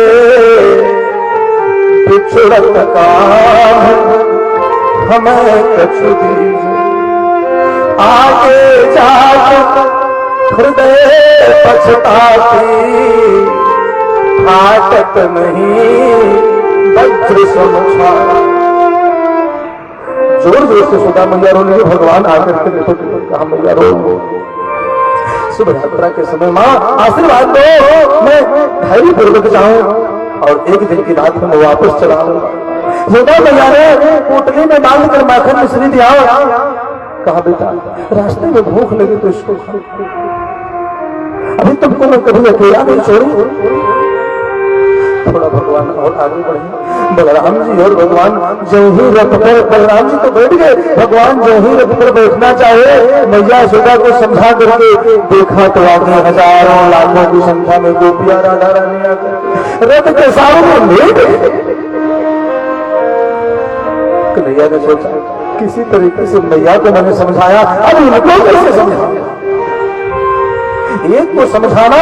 A: पिछड़त काम हमें कछु दीजिए, आगे जाकर हृदय पछताती फाटक नहीं वज्र समुछा। जोर जोर से सुधा मैया रोने लगी। भगवान आकर के देखो कहा मैया रो। शुभ यात्रा के समय माँ आशीर्वाद दो, मैं धैर्य पूर्वक जाऊं और एक दिन की रात में वापस चला आऊंगा। सुधा मैया ने पोटली में बांध कर माखन मिश्री दिया। कहा बेटा रास्ते में भूख लगी तो इसको खाओ, अभी तुमको मैं कभी अकेला नहीं छोड़ी। थोड़ा भगवान और आगे बढ़े। बलराम जी और भगवान जो ही रथ पर, बलराम जी तो बैठ गए, भगवान जो ही रथ पर बैठना चाहे मैया सुधा को समझा करके देखा तो आगे हजारों लाखों की संख्या में गोपियां राधा रानी आकर रथ के सामने लेट गए। कन्हैया ने सोचा किसी तरीके से मैया को मैंने समझाया, अब इनको कैसे समझाया। एक को समझाना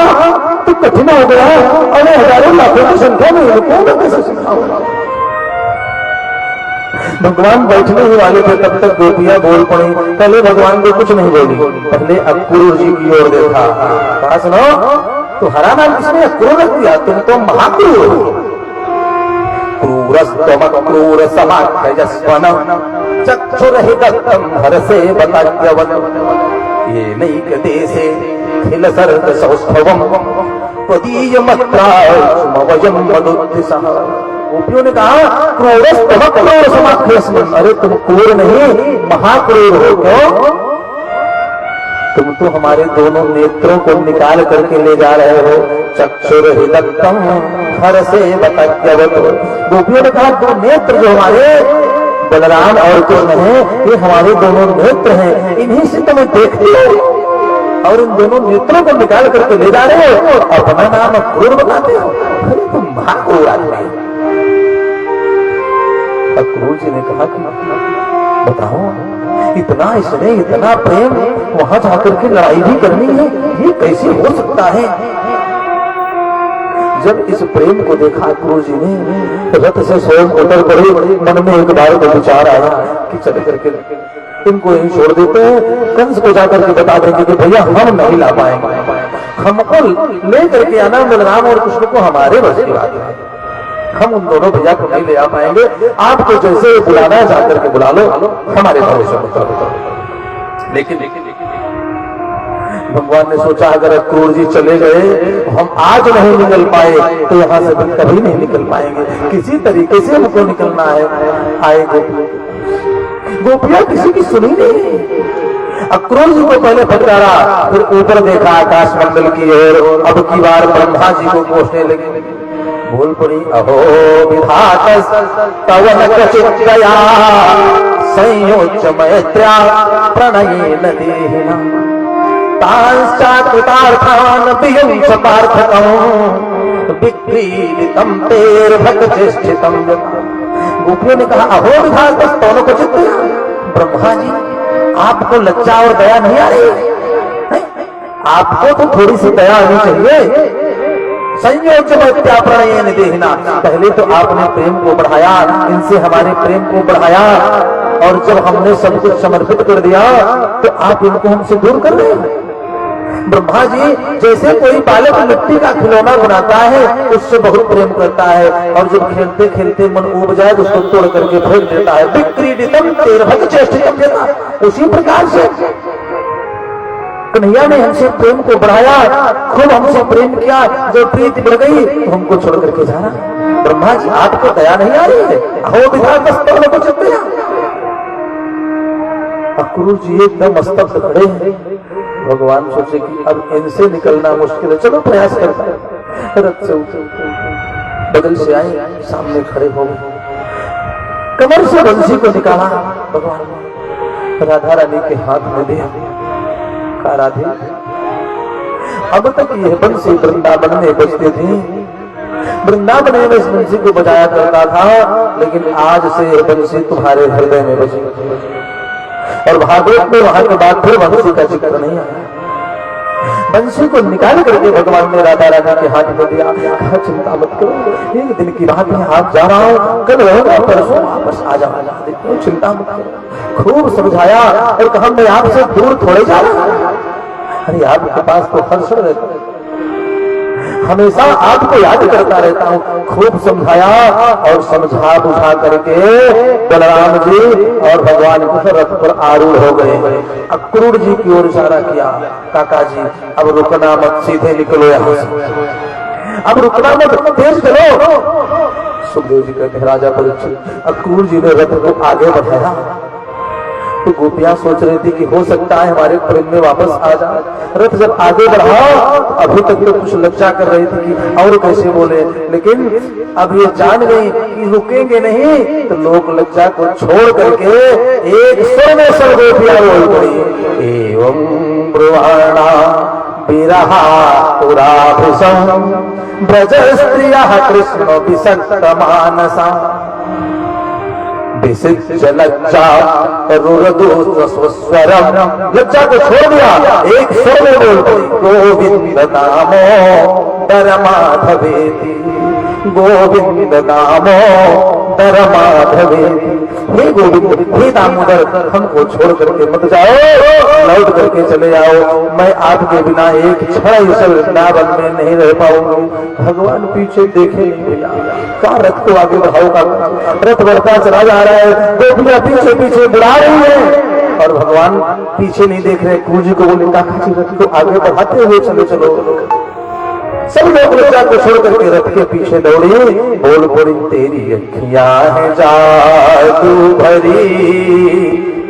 A: तो कठिन हो गया, और हजारों लाखों की संख्या में इनको मैं कैसे समझाऊंगा। भगवान बैठने ही वाले थे तब तक गोपियां बोल पड़ी। पहले भगवान को कुछ नहीं बोली, पहले अक्रूर जी की ओर देखा। कहा सुनो तो हरा नाम किसने अक्रूर रख दिया, तुम तो महाक्रूर हो। क्रूरस्तमक्रूर समाख्यजस्वनम चक्षुरहितम हरसे बताज्ञवन् ये नैक देशे खिल सर्ग सौष्ठवम् त्वदीयमत्रायम मदुद्दिशः। गोपियों ने कहा क्रूरस्तमक्रूर समाख्यजस्वनम, अरे तुम क्रूर नहीं महाक्रूर हो। क्यों? तुम तो हमारे दोनों नेत्रों को निकाल करके ले जा रहे हो। चक्षुरहितम हरसे बताज्ञवत्। गोपियों ने कहा दो नेत्र जो हमारे बलराम और कृष्ण हैं, ये हमारे दोनों नेत्र हैं, इन्हीं से तुम्हें देखते हो और इन दोनों नेत्रों को निकाल करके ले जा रहे हो और अपना नाम अक्रूर बताते हो। अरे तुम महाक्रूर आदमी। अक्रूर जी ने कहा कि बताओ इतना स्नेह इतना प्रेम वहां जाकर के लड़ाई भी करनी है, ये कैसे हो सकता है। जब इस प्रेम को देखा अक्रूर जी ने रथ से स्वयं उतर पड़े। मन में एक बार को विचार आया कि चल करके इनको यही छोड़ देते हैं, कंस को जाकर के बता देंगे कि भैया हम नहीं ला पाएंगे, हमको ले करके आना बलराम और कृष्ण को हमारे वश की बात है, हम उन दोनों भैया को नहीं ले आ पाएंगे, आपको जैसे बुलाना है जाकर के बुला लो, हमारे भरोसे मत। लेकिन भगवान ने सोचा अगर अक्रूर जी चले गए, हम आज नहीं निकल पाए तो यहाँ से कभी नहीं निकल पाएंगे, किसी तरीके से हमको निकलना है। आए गोपियां किसी की सुनी नहीं। अक्रूर जी को पहले फटकारा, फिर ऊपर देखा आकाश मंडल की ओर, अब की बार ब्रह्मा जी को कोसने लगी। बोल पड़ी अहो विधात तवन कचित्या संयोच मैत्र्या प्रणयेन देहिना तांश्चाकृतार्थान वियुञ्च पार्थकं विक्रीडितं तेर्भक्तचेष्टितं। गोपियों ने कहा अहो विधात स्तवन कचित्या, ब्रह्मा जी आपको लज्जा और दया नहीं आ रही है? आपको तो थोड़ी सी दया आनी चाहिए। संयोच मैत्र्या प्रणयेन देहिना, पहले तो आपने प्रेम को बढ़ाया, इनसे हमारे प्रेम को बढ़ाया, और जब हमने सब कुछ समर्पित कर दिया तो आप इनको हमसे दूर कर रहे हैं। ब्रह्मा जी जैसे कोई बालक मिट्टी का खिलौना बनाता है उससे बहुत प्रेम करता है, और जब खेलते खेलते मन ऊब जाए तो उसको तोड़ करके फेंक देता है। विक्रीडितम तेर्भक्तचेष्टितम देता, उसी प्रकार से कन्हैया ने हमसे प्रेम को बढ़ाया, खूब हमसे प्रेम किया, जब प्रीति बढ़ गई तो हमको छोड़ करके जाना। ब्रह्मा जी आपको दया नहीं आ रही है? अहो विधात स्तवन कचित्या। अक्रूर जी एकदम स्तब्ध खड़े हैं। भगवान सोचे कि अब इनसे निकलना मुश्किल है, चलो प्रयास करता है। रथ से बगल से आए, सामने खड़े हो गए, कमर से बंसी को निकाला, भगवान राधा रानी के हाथ में दिया। कहा राधे अब तक यह बंसी वृंदावन में बजती थी, वृंदावन में इस बंसी को बजाया करता था, लेकिन आज से यह बंसी तुम्हारे हृदय में बजी। और भागवत में वहां के बाद फिर बंसी का जिक्र नहीं आया। बंसी को निकाल करके भगवान ने राधा रानी के हाथ में दिया। कहा चिंता मत करो, एक दिन की बात है, आज जा रहा हूँ, कल रहेगा, परसों वापस आ जाऊंगा, चिंता मत करो। खूब समझाया और कहा मैं आपसे दूर थोड़े जा रहा हूँ, अरे आपके पास तो हर क्षण रहता है, हमेशा आपको याद करता रहता हूँ। खूब समझाया और समझा बुझा करके बलराम जी और भगवान कृष्ण रथ पर आरूढ़ हो गए। अब क्रूर जी की ओर इशारा किया, काका जी अब रुकना मत, सीधे निकलो यहाँ से, अब रुकना मत, तेज चलो। सुखदेव जी कहते हैं राजा परीक्षित, अब क्रूर जी ने रथ को आगे बढ़ाया तो गोपियां सोच रही थी कि हो सकता है हमारे प्रेम में वापस आ जाए। रथ जब आगे बढ़ा, अभी तक तो कुछ लज्जा कर रही थी कि और कैसे बोले, लेकिन अब ये जान गई कि रुकेंगे नहीं तो लोग लज्जा को छोड़ करके एक स्वर में सब गोपियां बोल पड़ी, एवं ब्रुवाणा विरहा पुराभिषं ब्रज स्त्रिया कृष्ण विसक्त मानसा लज्जा लज्जा को छोड़ दिया, एक स्वर में बोल पड़ी, गोविंद नामो परमाधवेति, गोविंद नामो परमाधवेति। हे गोविंद, हे दामोदर, हमको छोड़ करके मत जाओ, लौट करके चले जाओ, मैं आपके बिना एक क्षण इस वृंदावन में नहीं रह पाऊंगी। भगवान पीछे देखे नहीं भैया, का रथ को आगे बढ़ाओ, का रथ बढ़ता चला जा रहा है, गोपियां पीछे पीछे बुला रही है और भगवान पीछे नहीं देख रहे। क्रूर जी को बोले, काका जी रथ को आगे बढ़ाते हुए चलो चलो। सब लोग लज्जा को छोड़ करके रथ के पीछे दौड़े, बोल पड़ी, तेरी अखियां है जादू भरी,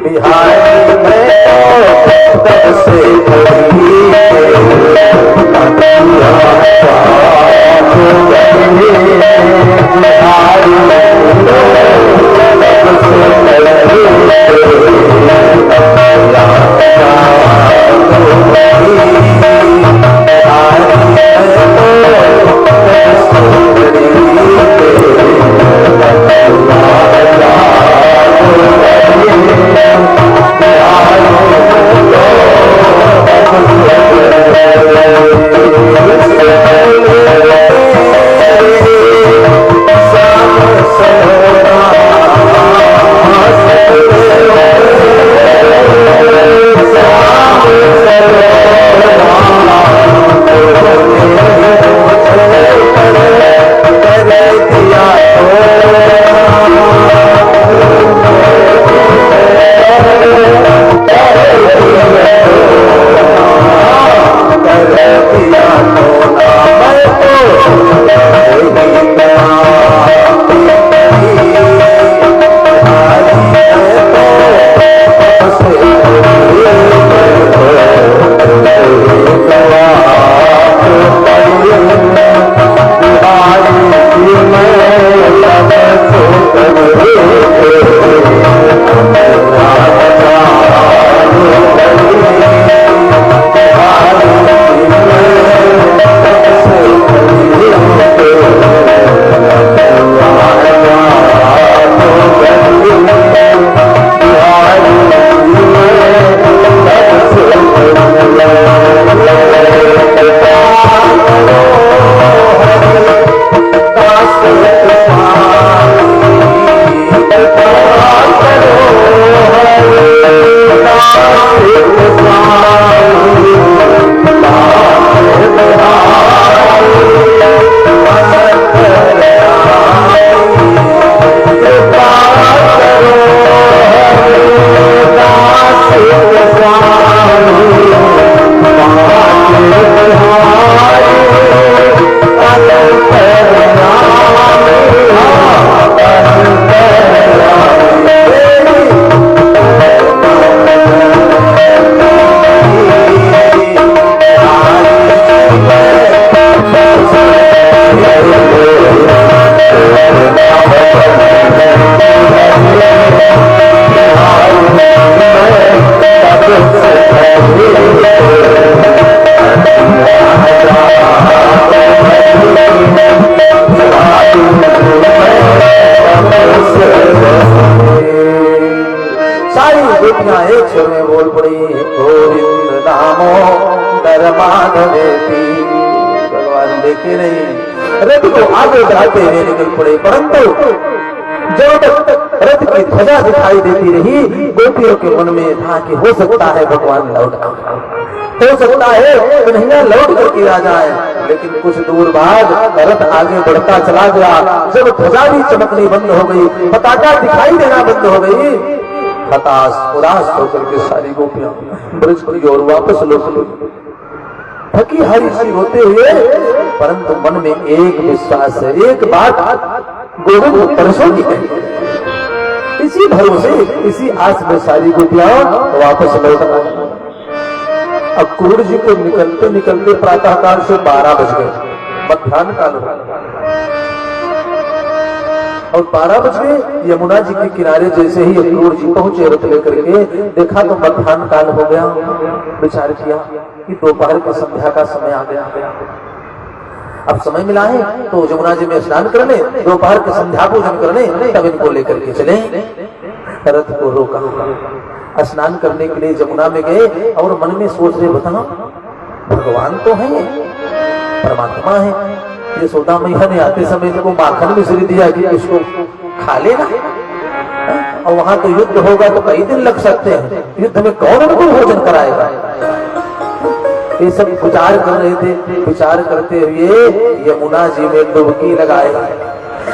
A: बिहारी मैं तो तब से एक स्वर में बोल पड़ी, गोविंद नामो धर्माधवेति। भगवान देखे नहीं, रथ को आगे बढ़ाते हुए निकल पड़े, परंतु जब तक रथ की ध्वजा दिखाई देती रही, गोपियों के मन में था कि हो सकता है भगवान लौट आए। हो सकता है कन्हैया लौट करके आ जाए। लेकिन कुछ दूर बाद रथ आगे बढ़ता चला गया। जब ध्वजा भी चमकनी बंद हो गई, पताका दिखाई देना बंद हो गई, हताश उदास होकर के सारी गोपियां ब्रज की ओर वापस लौट थकी हारी सी होते हुए, परंतु मन में एक विश्वास है, एक बात गोविंद परसों की है। इसी भरोसे इसी आस में सारी गोपियां वापस लौट आई। अब क्रूर जी को निकलते निकलते प्रातः काल से 12 बज गए, मध्याह्न काल हो और 12 बज गए। यमुना जी के किनारे जैसे ही क्रूर जी पहुंचे रथ लेकर के, देखा तो मध्याह्न काल हो गया। विचार किया कि दोपहर की संध्या का समय आ गया। अब समय मिला है तो यमुना जी में स्नान करने, दोपहर के संध्या पूजन करने, तब इनको लेकर के चले। रथ को रोका, स्नान करने के लिए यमुना में गए और मन में सोच रहे, बताओ भगवान तो है, परमात्मा है। यशोदा मैया ने आते समय को माखन मिश्री दिया कि इसको खा लेना, और वहां तो युद्ध होगा तो कई दिन लग सकते हैं, युद्ध में कौन उनको भोजन कराएगा। ये सब विचार कर रहे थे। विचार करते हुए यमुना जी में डुबकी लगाए,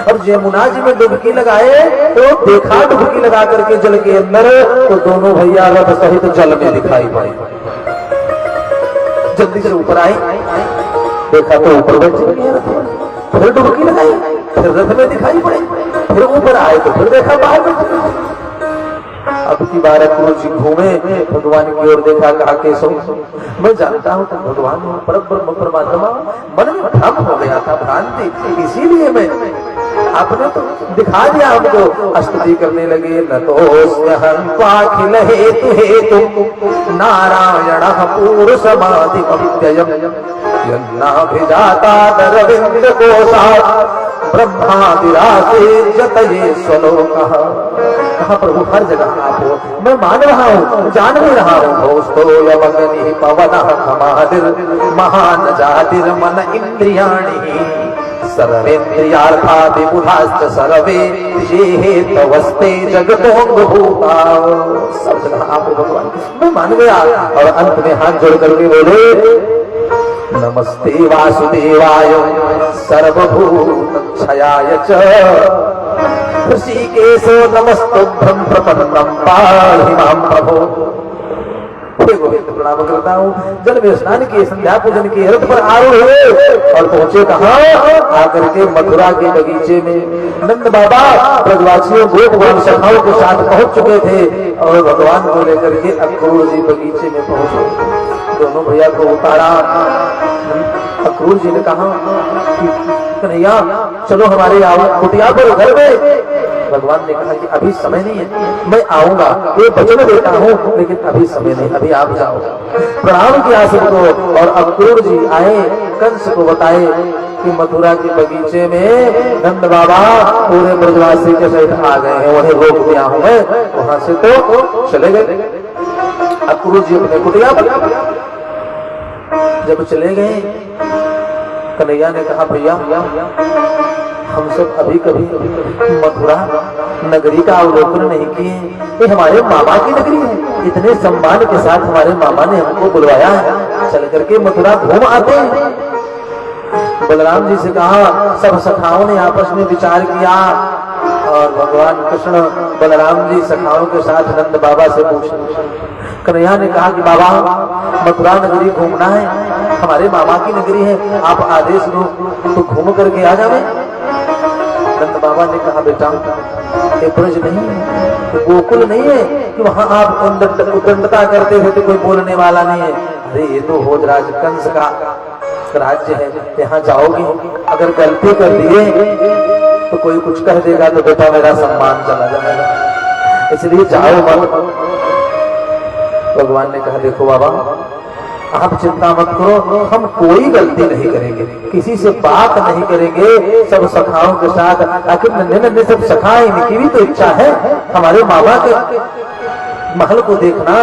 A: और यमुना जी में डुबकी लगाए तो देखा डुबकी लगा करके जल के अंदर तो दोनों भैया रथ सहित जल में दिखाई पड़े। जल्दी से ऊपर आए, देखा तो ऊपर बैठे, फिर डुबकी लगाई, फिर रथ में दिखाई पड़े, फिर ऊपर आए तो फिर देखा बाहर बैठे। अब की बार क्रूर जी घूमे, भगवान की ओर देखा, कहा केशव मैं जानता हूँ तुम भगवान हो, परब्रह्म परमात्मा। मन में भ्रम हो गया था, भ्रांति, इसीलिए मैं आपने तो दिखा दिया हमको। स्तुति करने लगे, न तो पाखिल हेतु हेतु नारायण पूर्व समाधि यन्नाभिजाता दरविंद कोसा ब्रह्मादिरासे जतये स्वलोकः। कहा प्रभु हर जगह आप हो, मैं मान रहा हूँ, जान भी रहा हूँ। भोस्तो यमगनि पवनः खमादिर महान जातिर् मन इंद्रियाणि सर्वेन्द्रियार्था विबुधाश्च सर्वे ये तवस्ते जगतोऽङ्गभूता। सब जगह आप भगवान, मैं मान गया। और अंत में हाथ जोड़ करके बोले, नमस्ते वासुदेवाय सर्वभूत क्षयाय च ऋषिकेशो नमस्तुभ्यं प्रपन्नं पाहि मां प्रभो। गोविंद प्रणाम करता हूँ। जल में स्नान किए, संध्या पूजन किए, रथ पर आरूढ़ हुए और पहुंचे कहाँ? आकर के मथुरा के बगीचे में। नंद बाबा ब्रजवासियों गोप सखाओं के साथ पहुंच चुके थे और भगवान को लेकर के अक्रूर जी बगीचे में पहुंचे। दोनों भैया को उतारा। अक्रूर जी ने कहा कन्हैया चलो हमारे कुटिया पर घर में। भगवान ने कहा कि अभी समय नहीं है, मैं आऊंगा, ये वचन देता हूँ, लेकिन अभी समय नहीं, अभी आप जाओ। प्रणाम किया सबको और अक्रूर जी आए, कंस को बताए कि मथुरा के बगीचे में नंद बाबा पूरे ब्रजवासी के सहित आ गए हैं, उन्हें रोक दिया हूँ मैं। वहां से तो चले गए अक्रूर जी अपने कुटिया पर। जब चले गए कन्हैया ने कहा भैया हम सब अभी कभी मथुरा नगरी का अवलोकन नहीं किए, ये हमारे मामा की नगरी है। इतने सम्मान के साथ हमारे मामा ने हमको बुलवाया है, चल करके मथुरा घूम आते हैं। बलराम जी से कहा, सब सखाओं ने आपस में विचार किया और भगवान कृष्ण बलराम जी सखाओं के साथ नंद बाबा से पूछे। कन्हैया ने कहा कि बाबा मथुरा नगरी घूमना है, हमारे मामा की नगरी है, आप आदेश दो तो घूम करके आ जावे। नंद बाबा ने कहा बेटा ये ब्रज नहीं है, गोकुल नहीं है कि वहां आप उद्दंडता करते थे तो कोई बोलने वाला नहीं है। अरे ये तो भोजराज कंस का राज्य है, यहाँ जाओगे अगर गलती कर दिए तो कोई कुछ कह देगा तो बेटा मेरा सम्मान चला जाएगा, इसलिए जाओ मत। भगवान ने कहा देखो बाबा आप चिंता मत करो, हम कोई गलती नहीं करेंगे, किसी से बात नहीं करेंगे, सब सखाओं के साथ। आखिर नन्हे नन्हे सब सखाए, इनकी भी तो इच्छा है हमारे मामा के महल को देखना,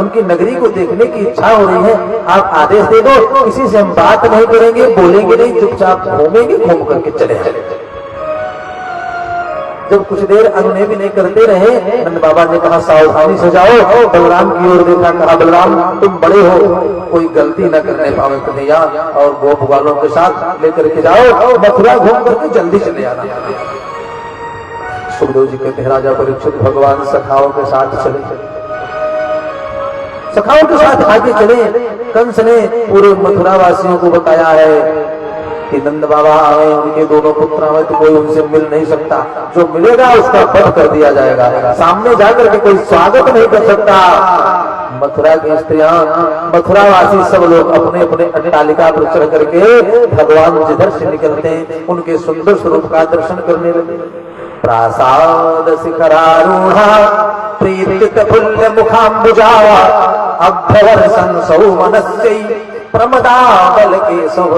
A: उनकी नगरी को देखने की इच्छा हो रही है। आप आदेश दे दो, किसी से हम बात नहीं करेंगे, बोलेंगे नहीं, चुपचाप घूमेंगे, घूम करके चले चले। जब कुछ देर अनुनय भी नहीं करते रहे, नंद बाबा ने कहा सावधानी से जाओ। बलराम की ओर देखा, कहा बलराम तुम बड़े हो, कोई गलती न करने पावे कन्हैया, और गोप वालों के साथ लेकर के जाओ, मथुरा घूम करके जल्दी चले आना। सुखदेव जी कहते हैं राजा परीक्षित भगवान सखाओं के साथ चले, सखाओं के साथ आगे चले। कंस ने पूरे मथुरा वासियों को बताया है कि नंद बाबा आए, उनके दोनों पुत्र आए, तो कोई उनसे मिल नहीं सकता, जो मिलेगा उसका वध कर दिया जाएगा, सामने जाकर के कोई स्वागत नहीं कर सकता। मथुरा की स्त्रियां, मथुरा वासी सब लोग अपने अपने अट्टालिका पर चढ़ करके भगवान जिधर से निकलते हैं उनके सुंदर स्वरूप का दर्शन करने लगे। प्रासाद शिखरारूढ़ा प्रीतित पुल्य मुखाम्बुजा अभ्यवर्षन् सौमनस्यै प्रमदावल के सब।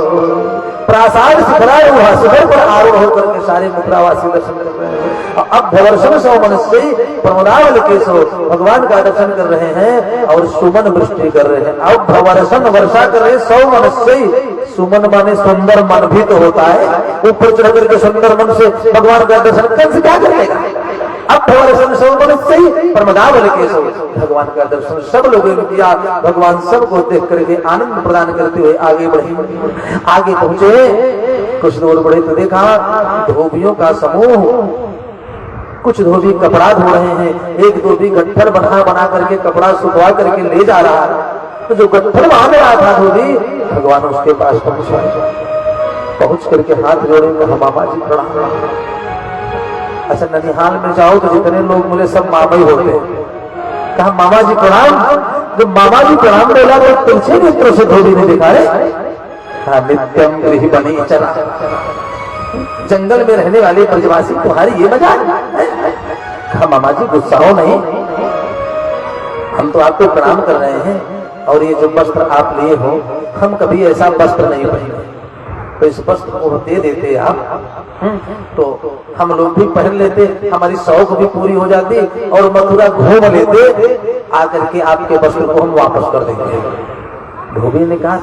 A: प्रासाद शिखरारूढ़ा, शिखर पर आरूढ़ होकर के सारे मथुरावासी दर्शन कर रहे हैं। अभ्यवर्षन् सौमनस्यै प्रमदावल के सब, भगवान का दर्शन कर रहे हैं और सुमन वृष्टि कर रहे हैं। अभ्यवर्षन् वर्षा कर रहे हैं, सौमनस्यै सुमन माने सुंदर मन भी तो होता है, ऊपर चढ़ करके सुंदर मन से भगवान का दर्शन कंस क्या करेगा। अब प्रमदावल के सब, भगवान का दर्शन सब लोगों ने किया। भगवान सबको देख करके आनंद प्रदान करते हुए आगे बढ़े, आगे पहुंचे। कुछ दूर बढ़े तो देखा धोबियों का समूह, कुछ धोबी कपड़ा धो रहे हैं, एक धोबी गट्ठर बना करके कपड़ा सुखवा करके ले जा रहा है। तो जो गट्ठर बांध रहा था धोबी, भगवान उसके पास पहुंच करके हाथ जोड़े, कहा मामा जी प्रणाम। अच्छा ननिहाल में जाओ तो जितने लोग मिले सब मामा ही होते हैं। कहा मामा जी प्रणाम। जब मामा जी प्रणाम बोला तो तुलसी नेत्रों से धोबी ने देखा है, नित्यम गृह बनी चला, जंगल में रहने वाले ब्रजवासी तुम्हारी ये मजाक। कहा मामा जी गुस्सा हो नहीं, हम तो आपको प्रणाम कर रहे हैं, और ये जो वस्त्र आप लिए हो, हम कभी ऐसा वस्त्र नहीं पहने, तो इस वस्त्र को दे देते आप, तो हम लोग भी पहन लेते, हमारी शौक भी पूरी हो जाती, और मथुरा घूम लेते, आकर के आपके वस्त्र को हम वापस कर देंगे। धोबी ने कहा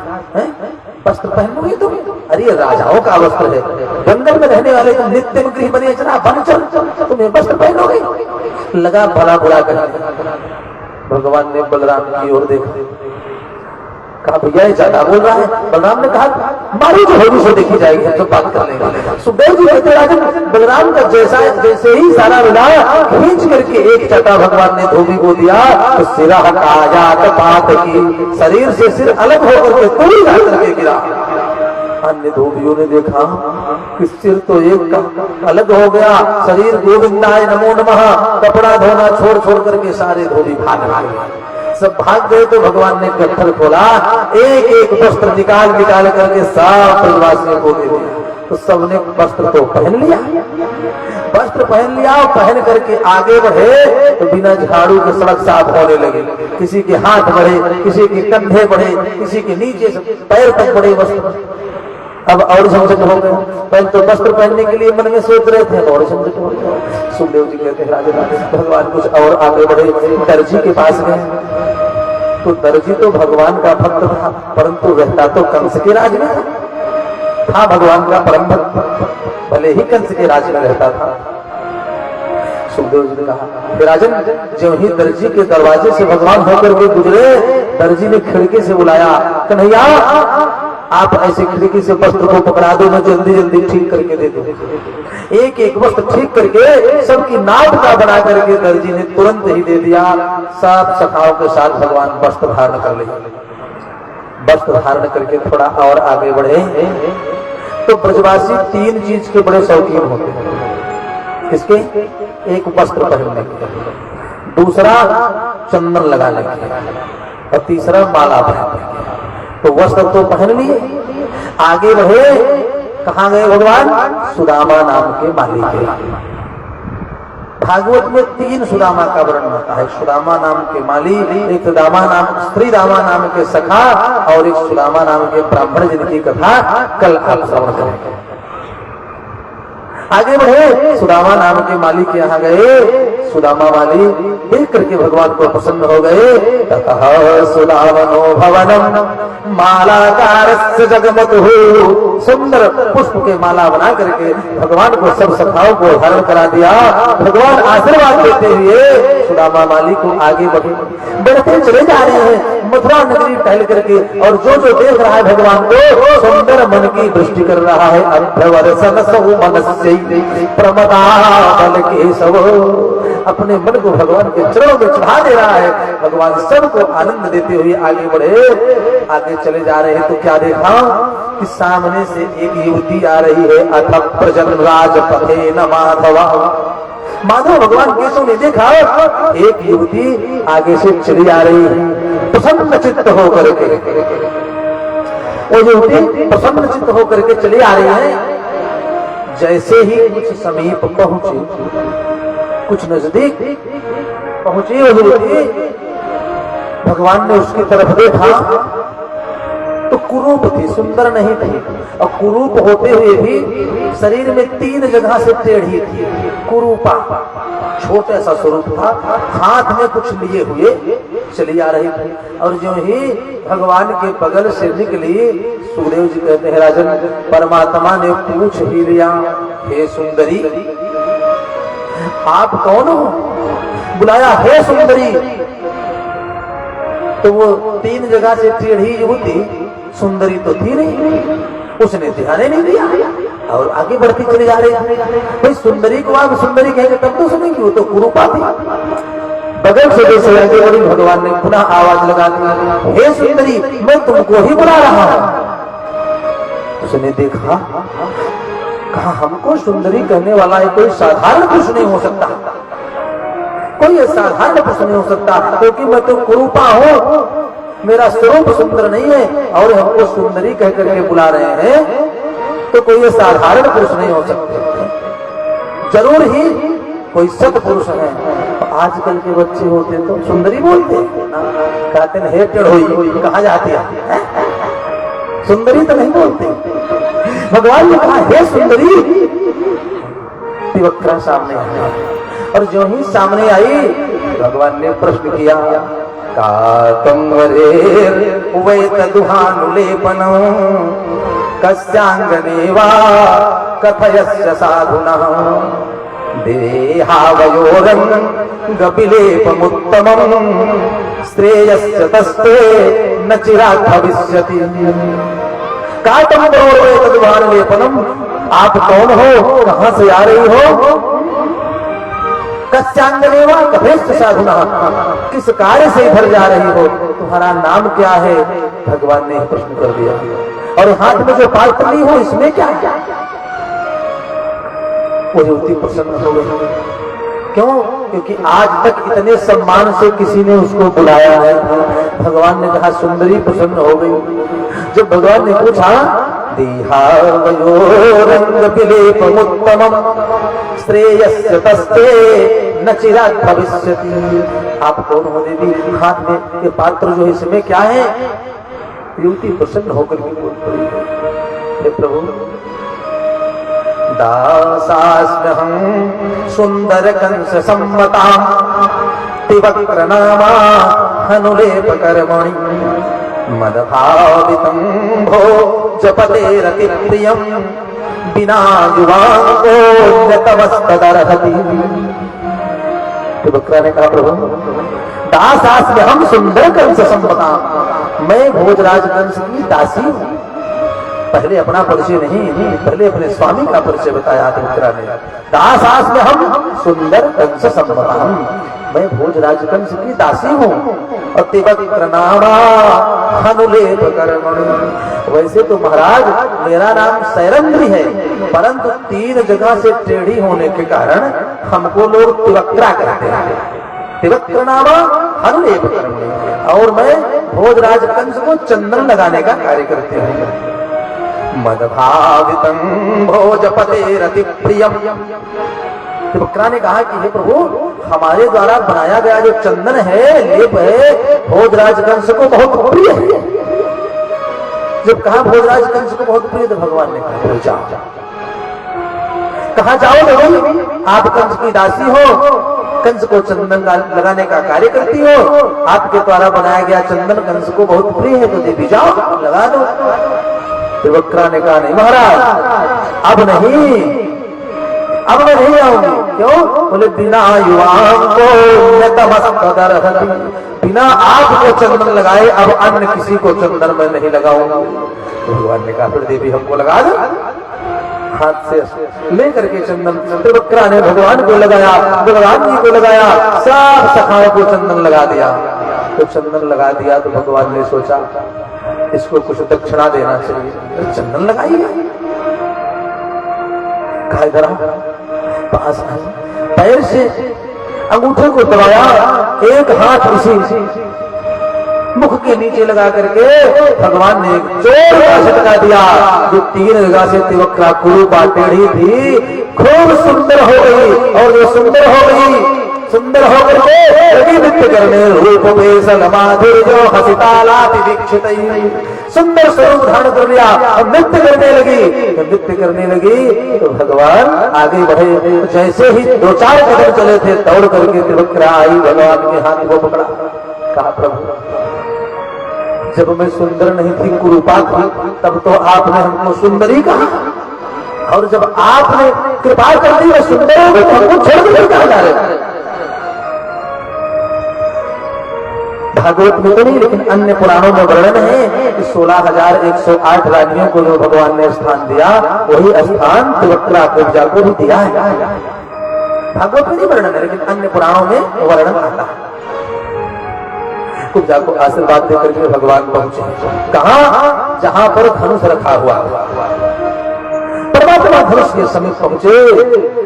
A: वस्त्र पहनोगे तुम? अरे राजाओं का वस्त्र है, जंगल में रहने वाले तुम नित्य गृह बने चला बन चल, तुम्हें वस्त्र पहनोगे? लगा भला बुरा करने। भगवान ने बलराम की ओर देखा, कहा भैया ये ज्यादा बोल रहा है। बलराम ने कहा मारी जो होगी सो देखी जाएगी, तो बात कर लेंगे। सुखदेव जी कहते राजन, बलराम का जैसे ही सारा मिला, खींच करके एक चटा भगवान ने धोबी को दिया, तो सिरा काजात पात की, शरीर से सिर अलग होकर के पूरी करके गिरा। अन्य धोबियों ने देखा कि सिर तो एक का अलग हो गया, शरीर गोविंदाय नमो नमः, कपड़ा धोना छोड़ छोड़ करके सारे धोबी भाग गए। सब भाग गए तो भगवान ने गट्ठर खोला, एक एक वस्त्र निकाल करके सब ब्रजवासियों को दे दिया। तो सबने वस्त्र तो पहन लिया, वस्त्र पहन लिया, और पहन करके आगे बढ़े तो बिना झाड़ू के सड़क साफ होने लगे। किसी के हाथ बढ़े, किसी के कंधे बढ़े, किसी के नीचे से पैर तक बढ़े वस्त्र। अब और झंझट हो गए, पहले तो वस्त्र पहनने के लिए मन में सोच रहे थे, और झंझट हो गया। सुखदेव जी कहते हैं राजा भगवान कुछ और आगे बढ़े, दर्जी के पास गए। तो दर्जी तो भगवान का भक्त था, परंतु रहता तो कंस के राज में था भगवान का परम भक्त, भले ही कंस के राज में रहता था। सुखदेव जी ने कहा राजन, जो ही दर्जी के दरवाजे से भगवान होकर के गुजरे, दर्जी ने खिड़की से बुलाया, कन्हैया आप ऐसे खिड़की से वस्त्र को पकड़ा दो, मैं जल्दी जल्दी ठीक करके दे दूं। एक एक वस्त्र ठीक करके सबकी नाप का बना करके दर्जी ने तुरंत ही दे दिया। सब सखाओं के साथ भगवान वस्त्र धारण कर ले। वस्त्र धारण करके थोड़ा और आगे बढ़े तो ब्रजवासी तीन चीज के बड़े शौकीन होते हैं। किसके? एक वस्त्र पहनने के, दूसरा चंदन लगाने के, और तीसरा माला पहनने के। तो वस्त्र तो पहन लिए, आगे बढ़े, कहाँ गए भगवान? सुदामा नाम के माली के। भागवत में 3 सुदामा का वर्णन होता है। सुदामा नाम के माली, एक सुदामा नाम स्त्री दामा नाम के सखा, और एक सुदामा नाम के ब्राह्मण जिनकी कथा कल आप श्रवण करेंगे। आगे बढ़े, सुदामा नाम के माली के यहाँ गए, सुदामा वाली देख करके भगवान को प्रसन्न हो गए। ततः सुदामनो भवनम मालाकारस्य जगमतुः, सुंदर पुष्प के माला बना करके भगवान को सब सखाओं को धारण करा दिया। भगवान आशीर्वाद देते हुए सुदामा वाली को आगे बढ़ते चले जा रहे हैं मथुरा नगरी टहल करके, और जो जो देख रहा है भगवान को सुंदर मन की दृष्टि कर रहा है। अभ्यवर्सन सौ मनस्य प्रमदा बल केशव, अपने मन को भगवान के चरणों में चढ़ा दे रहा है। भगवान सबको आनंद देते हुए आगे बढ़े, आगे चले जा रहे हैं तो क्या देखा कि सामने से एक युवती आ रही है। अथ प्रजन राजपथे न माधवा, माधव भगवान केशव ने देखा एक युवती आगे से चली आ रही है प्रसन्न चित्त होकर के। वो युवती प्रसन्न चित्त होकर के चली आ रही है। जैसे ही कुछ समीप पहुंचे, कुछ नजदीक पहुंची वो युवती, भगवान ने उसकी तरफ देखा तो कुरूप थी, सुंदर नहीं थी। और कुरूप होते हुए भी शरीर में 3 जगह से टेढ़ी थी। कुरूपा, छोटा सा स्वरूप था, हाथ में कुछ लिए हुए चली आ रही थी। और जो ही भगवान के बगल से निकली, सुखदेव जी कहते हैं राजन, परमात्मा ने पूछ ही लिया, हे सुंदरी आप कौन हो? बुलाया हे सुंदरी, तो वो 3 जगह से टेढ़ी युवती सुंदरी तो थी नहीं, उसने ध्यान नहीं दिया और आगे बढ़ती चली जा रही है। भाई सुंदरी को आप सुंदरी कहेंगे तब तो सुनेंगे, वो तो कुरूपा थी। बगल से जैसे आगे बढ़ी, भगवान ने पुनः आवाज लगा दी, हे सुंदरी मैं तुमको ही बुला रहा हूं। उसने देखा, कहा हमको सुंदरी कहने वाला है कोई साधारण पुरुष नहीं हो सकता, कोई साधारण पुरुष नहीं हो सकता, क्योंकि मैं तो कुरूपा हूं, मेरा स्वरूप सुंदर नहीं है और हमको सुंदरी कह करके बुला रहे हैं, तो कोई साधारण पुरुष नहीं हो सकते, जरूर ही कोई सत्पुरुष है। आजकल के बच्चे होते तो सुंदरी बोलते हैं, कहते हैं हे टेढ़ोई, कहाँ जाती है, सुंदरी तो नहीं बोलते। भगवान ने कहा हे सुंदरी, त्रिवक्रा सामने आया, और जो ही सामने आई भगवान ने प्रश्न किया, कातम वरेर उवैत दुहानुलेपनं कस्यांगनेवा कथयस्य साधुनः देहावयोरं गपिलेपमुत्तमं श्रेयस्य तस्ते न चिरात् भविष्यति। कातम वरेर दुहानुलेपनं, आप कौन हो, कहां से आ रही हो? कस्यांगनेवा कथयस्य साधुना, किस कार्य से इधर जा रही हो, तुम्हारा नाम क्या है? भगवान ने प्रश्न कर दिया। और हाथ में जो पात्र ली हो इसमें क्या है? वो युवती प्रसन्न हो गई। क्यों? क्योंकि आज तक इतने सम्मान से किसी ने उसको बुलाया है। भगवान ने कहा सुंदरी प्रसन्न हो गई। जब भगवान ने पूछा श्रेयस्य तस्ते न चिरात् भविष्यति, आप कौन हो देवी? हाथ में ये पात्र जो इसमें क्या है? युवती प्रसन्न होकर के बोल पड़ी, हे प्रभु दासास्म्यहं सुंदर कंस सम्मतां त्रिवक्र नामा हनुलेप कर्मणि मदभावितं भो जपते रति प्रियं बिना युवांको नतमस्तदर्हति। त्रिवक्र ने कहा प्रभु दासास्म्यहं सुंदर कंस सम्मतां, मैं भोजराज कंस की दासी हूं। पहले अपना परिचय नहीं, पहले अपने स्वामी का परिचय बताया त्रिवक्र ने। दासास्म्यहं सुंदर कंस सम्मतां, मैं भोजराज कंस की दासी हूँ। और त्रिवक्र नामा हनुलेप कर्मणि, वैसे तो महाराज मेरा नाम सैरंद्री है, परंतु 3 जगह से टेढ़ी होने के कारण हमको लोग त्रिवक्रा कहते हैं। त्रिवक्र नामा हनुलेप कर्मणि, और मैं भोजराज कंस को चंदन लगाने का कार्य करते हैं। मदभावितं भोजपते रति प्रियम, त्रिवक्रा ने कहा कि हे प्रभु हमारे द्वारा बनाया गया जो चंदन है, लेप है, भोजराज कंस को बहुत प्रिय है। जब कहा भोजराज कंस को बहुत प्रिय, तो भगवान ने कहा जाओ। कहा जाओ भाई, आप कंस की दासी हो, कंस को चंदन लगाने का कार्य करती हो, आपके द्वारा बनाया गया चंदन कंस को बहुत प्रिय है, तो देवी जाओ लगा दो। त्रिवक्रा ने कहा नहीं महाराज, अब नहीं, अब मैं नहीं आऊंगी। क्यों? बोले बिना युवाओं को बिना आपको चंदन लगाए अब अन्य किसी को चंदन में नहीं लगाऊंगा। तो भगवान ने कहा फिर देवी हमको लगा दो। हाथ से लेकर के चंदन त्रिवक्रा ने भगवान को लगाया, भगवान जी को लगाया, सब सखाओं को चंदन लगा दिया। तो चंदन लगा दिया तो भगवान ने सोचा इसको कुछ दक्षिणा देना चाहिए, चंदन लगाइए। कहा इधर पास पैर से अंगूठे को दबाया, एक हाथ इसी मुख के नीचे लगा करके भगवान ने जोर का झटका दिया, जो 3 जगह से त्रिवक्रा कुरूपा टेढ़ी थी खूब सुंदर हो गई। और जो सुंदर हो गई, सुंदर होकर के लगी नृत्य करने, रूप में माधुर्य जो हसितालाति दीक्षित, सुंदर स्वरूप धारण कर लिया और नृत्य करने लगी। तो नृत्य करने लगी तो भगवान आगे बढ़े, जैसे ही 2-4 कदम चले थे दौड़ करके त्रिवक्रा आई, भगवान के हाथ को पकड़ा। कहा प्रभु जब मैं सुंदर नहीं थी, कुरूपा थी, तब तो आपने हमको सुंदरी कहा, और जब आपने कृपा कर दी मैं सुंदर हो गई तो हमको छोड़ कर कहा जा रहे। भागवत में तो नहीं, लेकिन अन्य पुराणों में वर्णन है कि 16,108 रानियों को जो भगवान ने स्थान दिया, वही स्थान त्रिवक्रा कुब्जा को भी दिया है। भागवत में नहीं वर्णन है, लेकिन अन्य पुराणों में वर्णन आता है। कुब्जा को आशीर्वाद देकर के भगवान पहुंचे कहां? जहां पर धनुष रखा हुआ। परमात्मा धनुष के समीप पहुंचे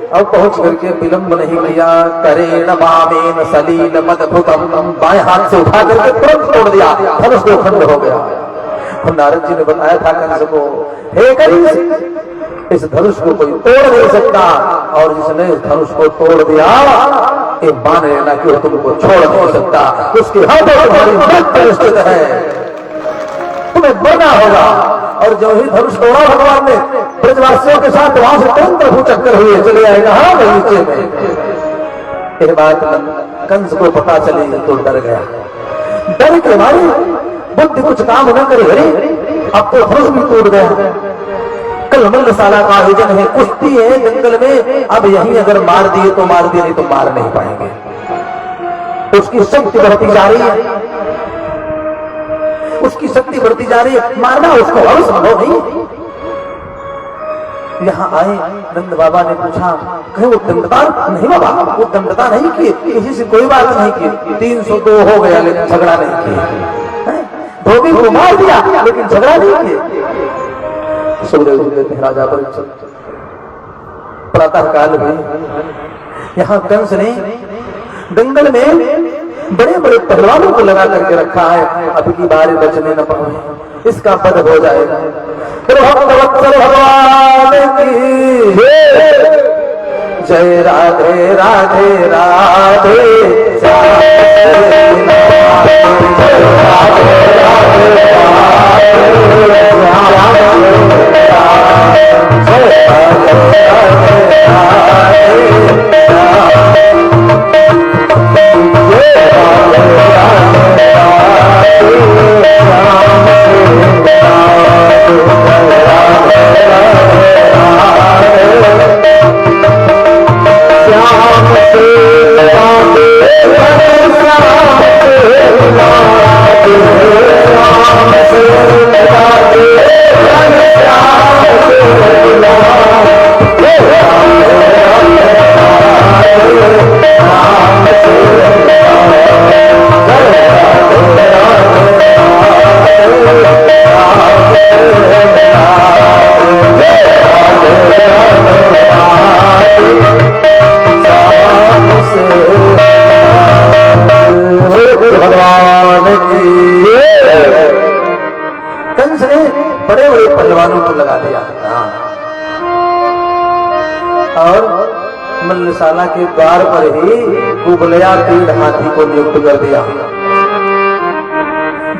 A: और पहुंच करके विलंब नहीं किया, करेण वामेन सलील मदभुतम, बाएं हाथ से उठा करके तुरंत तोड़ दिया, धनुष 2 खंड हो गया। और नारद जी ने बताया था कंस को, हे कंस इस धनुष को कोई तोड़ नहीं सकता, और जिसने इस धनुष को तोड़ दिया ये मान लेना कि वो तुमको छोड़ नहीं सकता, उसके हाथों तुम्हारी मृत्यु निश्चित है, तुम्हें मरना होगा। और जो ही धनुष तोड़ा भगवान ने, ब्रजवासियों के साथ वहां से तुरंत प्रभु चक्कर हुए चले आएगा हाँ बगीचे में। यह बात कंस को पता चली तो डर गया, डर के मारे बुद्धि कुछ काम न करे, अरे अब तो धनुष भी टूट गया। कल मल्लशाला का आयोजन है, कुश्ती है जंगल में, अब यहीं अगर मार दिए तो मार दिए, नहीं तो मार नहीं पाएंगे। उसकी शक्ति बढ़ती जा रही है, उसकी शक्ति बढ़ती जा रही है, मारना उसको और संभव नहीं। यहाँ आए नंद बाबा ने पूछा, कहे वो दंडता नहीं बाबा, वो दंडता नहीं किए, किसी से कोई बात नहीं की, 302 हो गया लेकिन झगड़ा नहीं किया, धोबी को मार दिया लेकिन झगड़ा नहीं किया। सुखदेव जी कहते हैं राजा परीक्षित प्रातः काल में यहाँ कंस ने जंगल में बड़े बड़े पहलवानों को लगा करके रखा है, अभी की बारी बचने न पाए, इसका पद हो जाएगा। भगवान की जय, राधे राधे राधे कंस ने बड़े बड़े पहलवानों को लगा दिया और मल्लशाला के द्वार पर ही कुबलया 3 हाथी को नियुक्त कर दिया।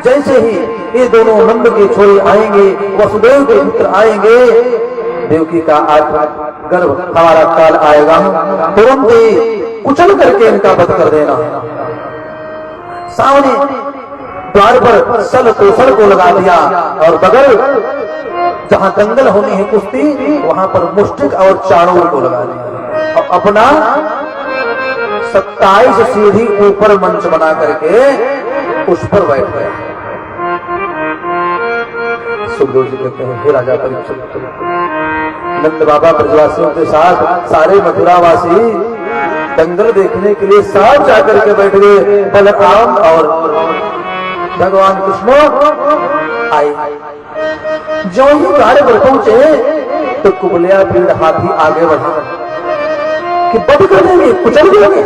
A: जैसे ही ये दोनों नंद के छोरे आएंगे, वसुदेव के पुत्र आएंगे, देवकी का गर्भ हमारा काल आएगा, तुरंत ही कुचल करके इनका वध कर देना। सामने द्वार पर सल कोसड़ को लगा दिया और बगल जहां दंगल होनी है कुश्ती, वहां पर मुष्टिक और चाणूर को लगा दिया और अपना 27 सीढ़ी ऊपर मंच बना करके उस पर बैठ गया। सुखदेव जी कहते हैं, हे राजा परीक्षित, नंद बाबा ब्रजवासियों के साथ सारे मथुरावासी दंगल देखने के लिए साथ जाकर के बैठ गए। बलराम और भगवान कृष्ण आए। जो ही द्वार पर पहुंचे तो कुबलिया भीड़ हाथी आगे बढ़ा कि बध कर देंगे, कुचल देंगे।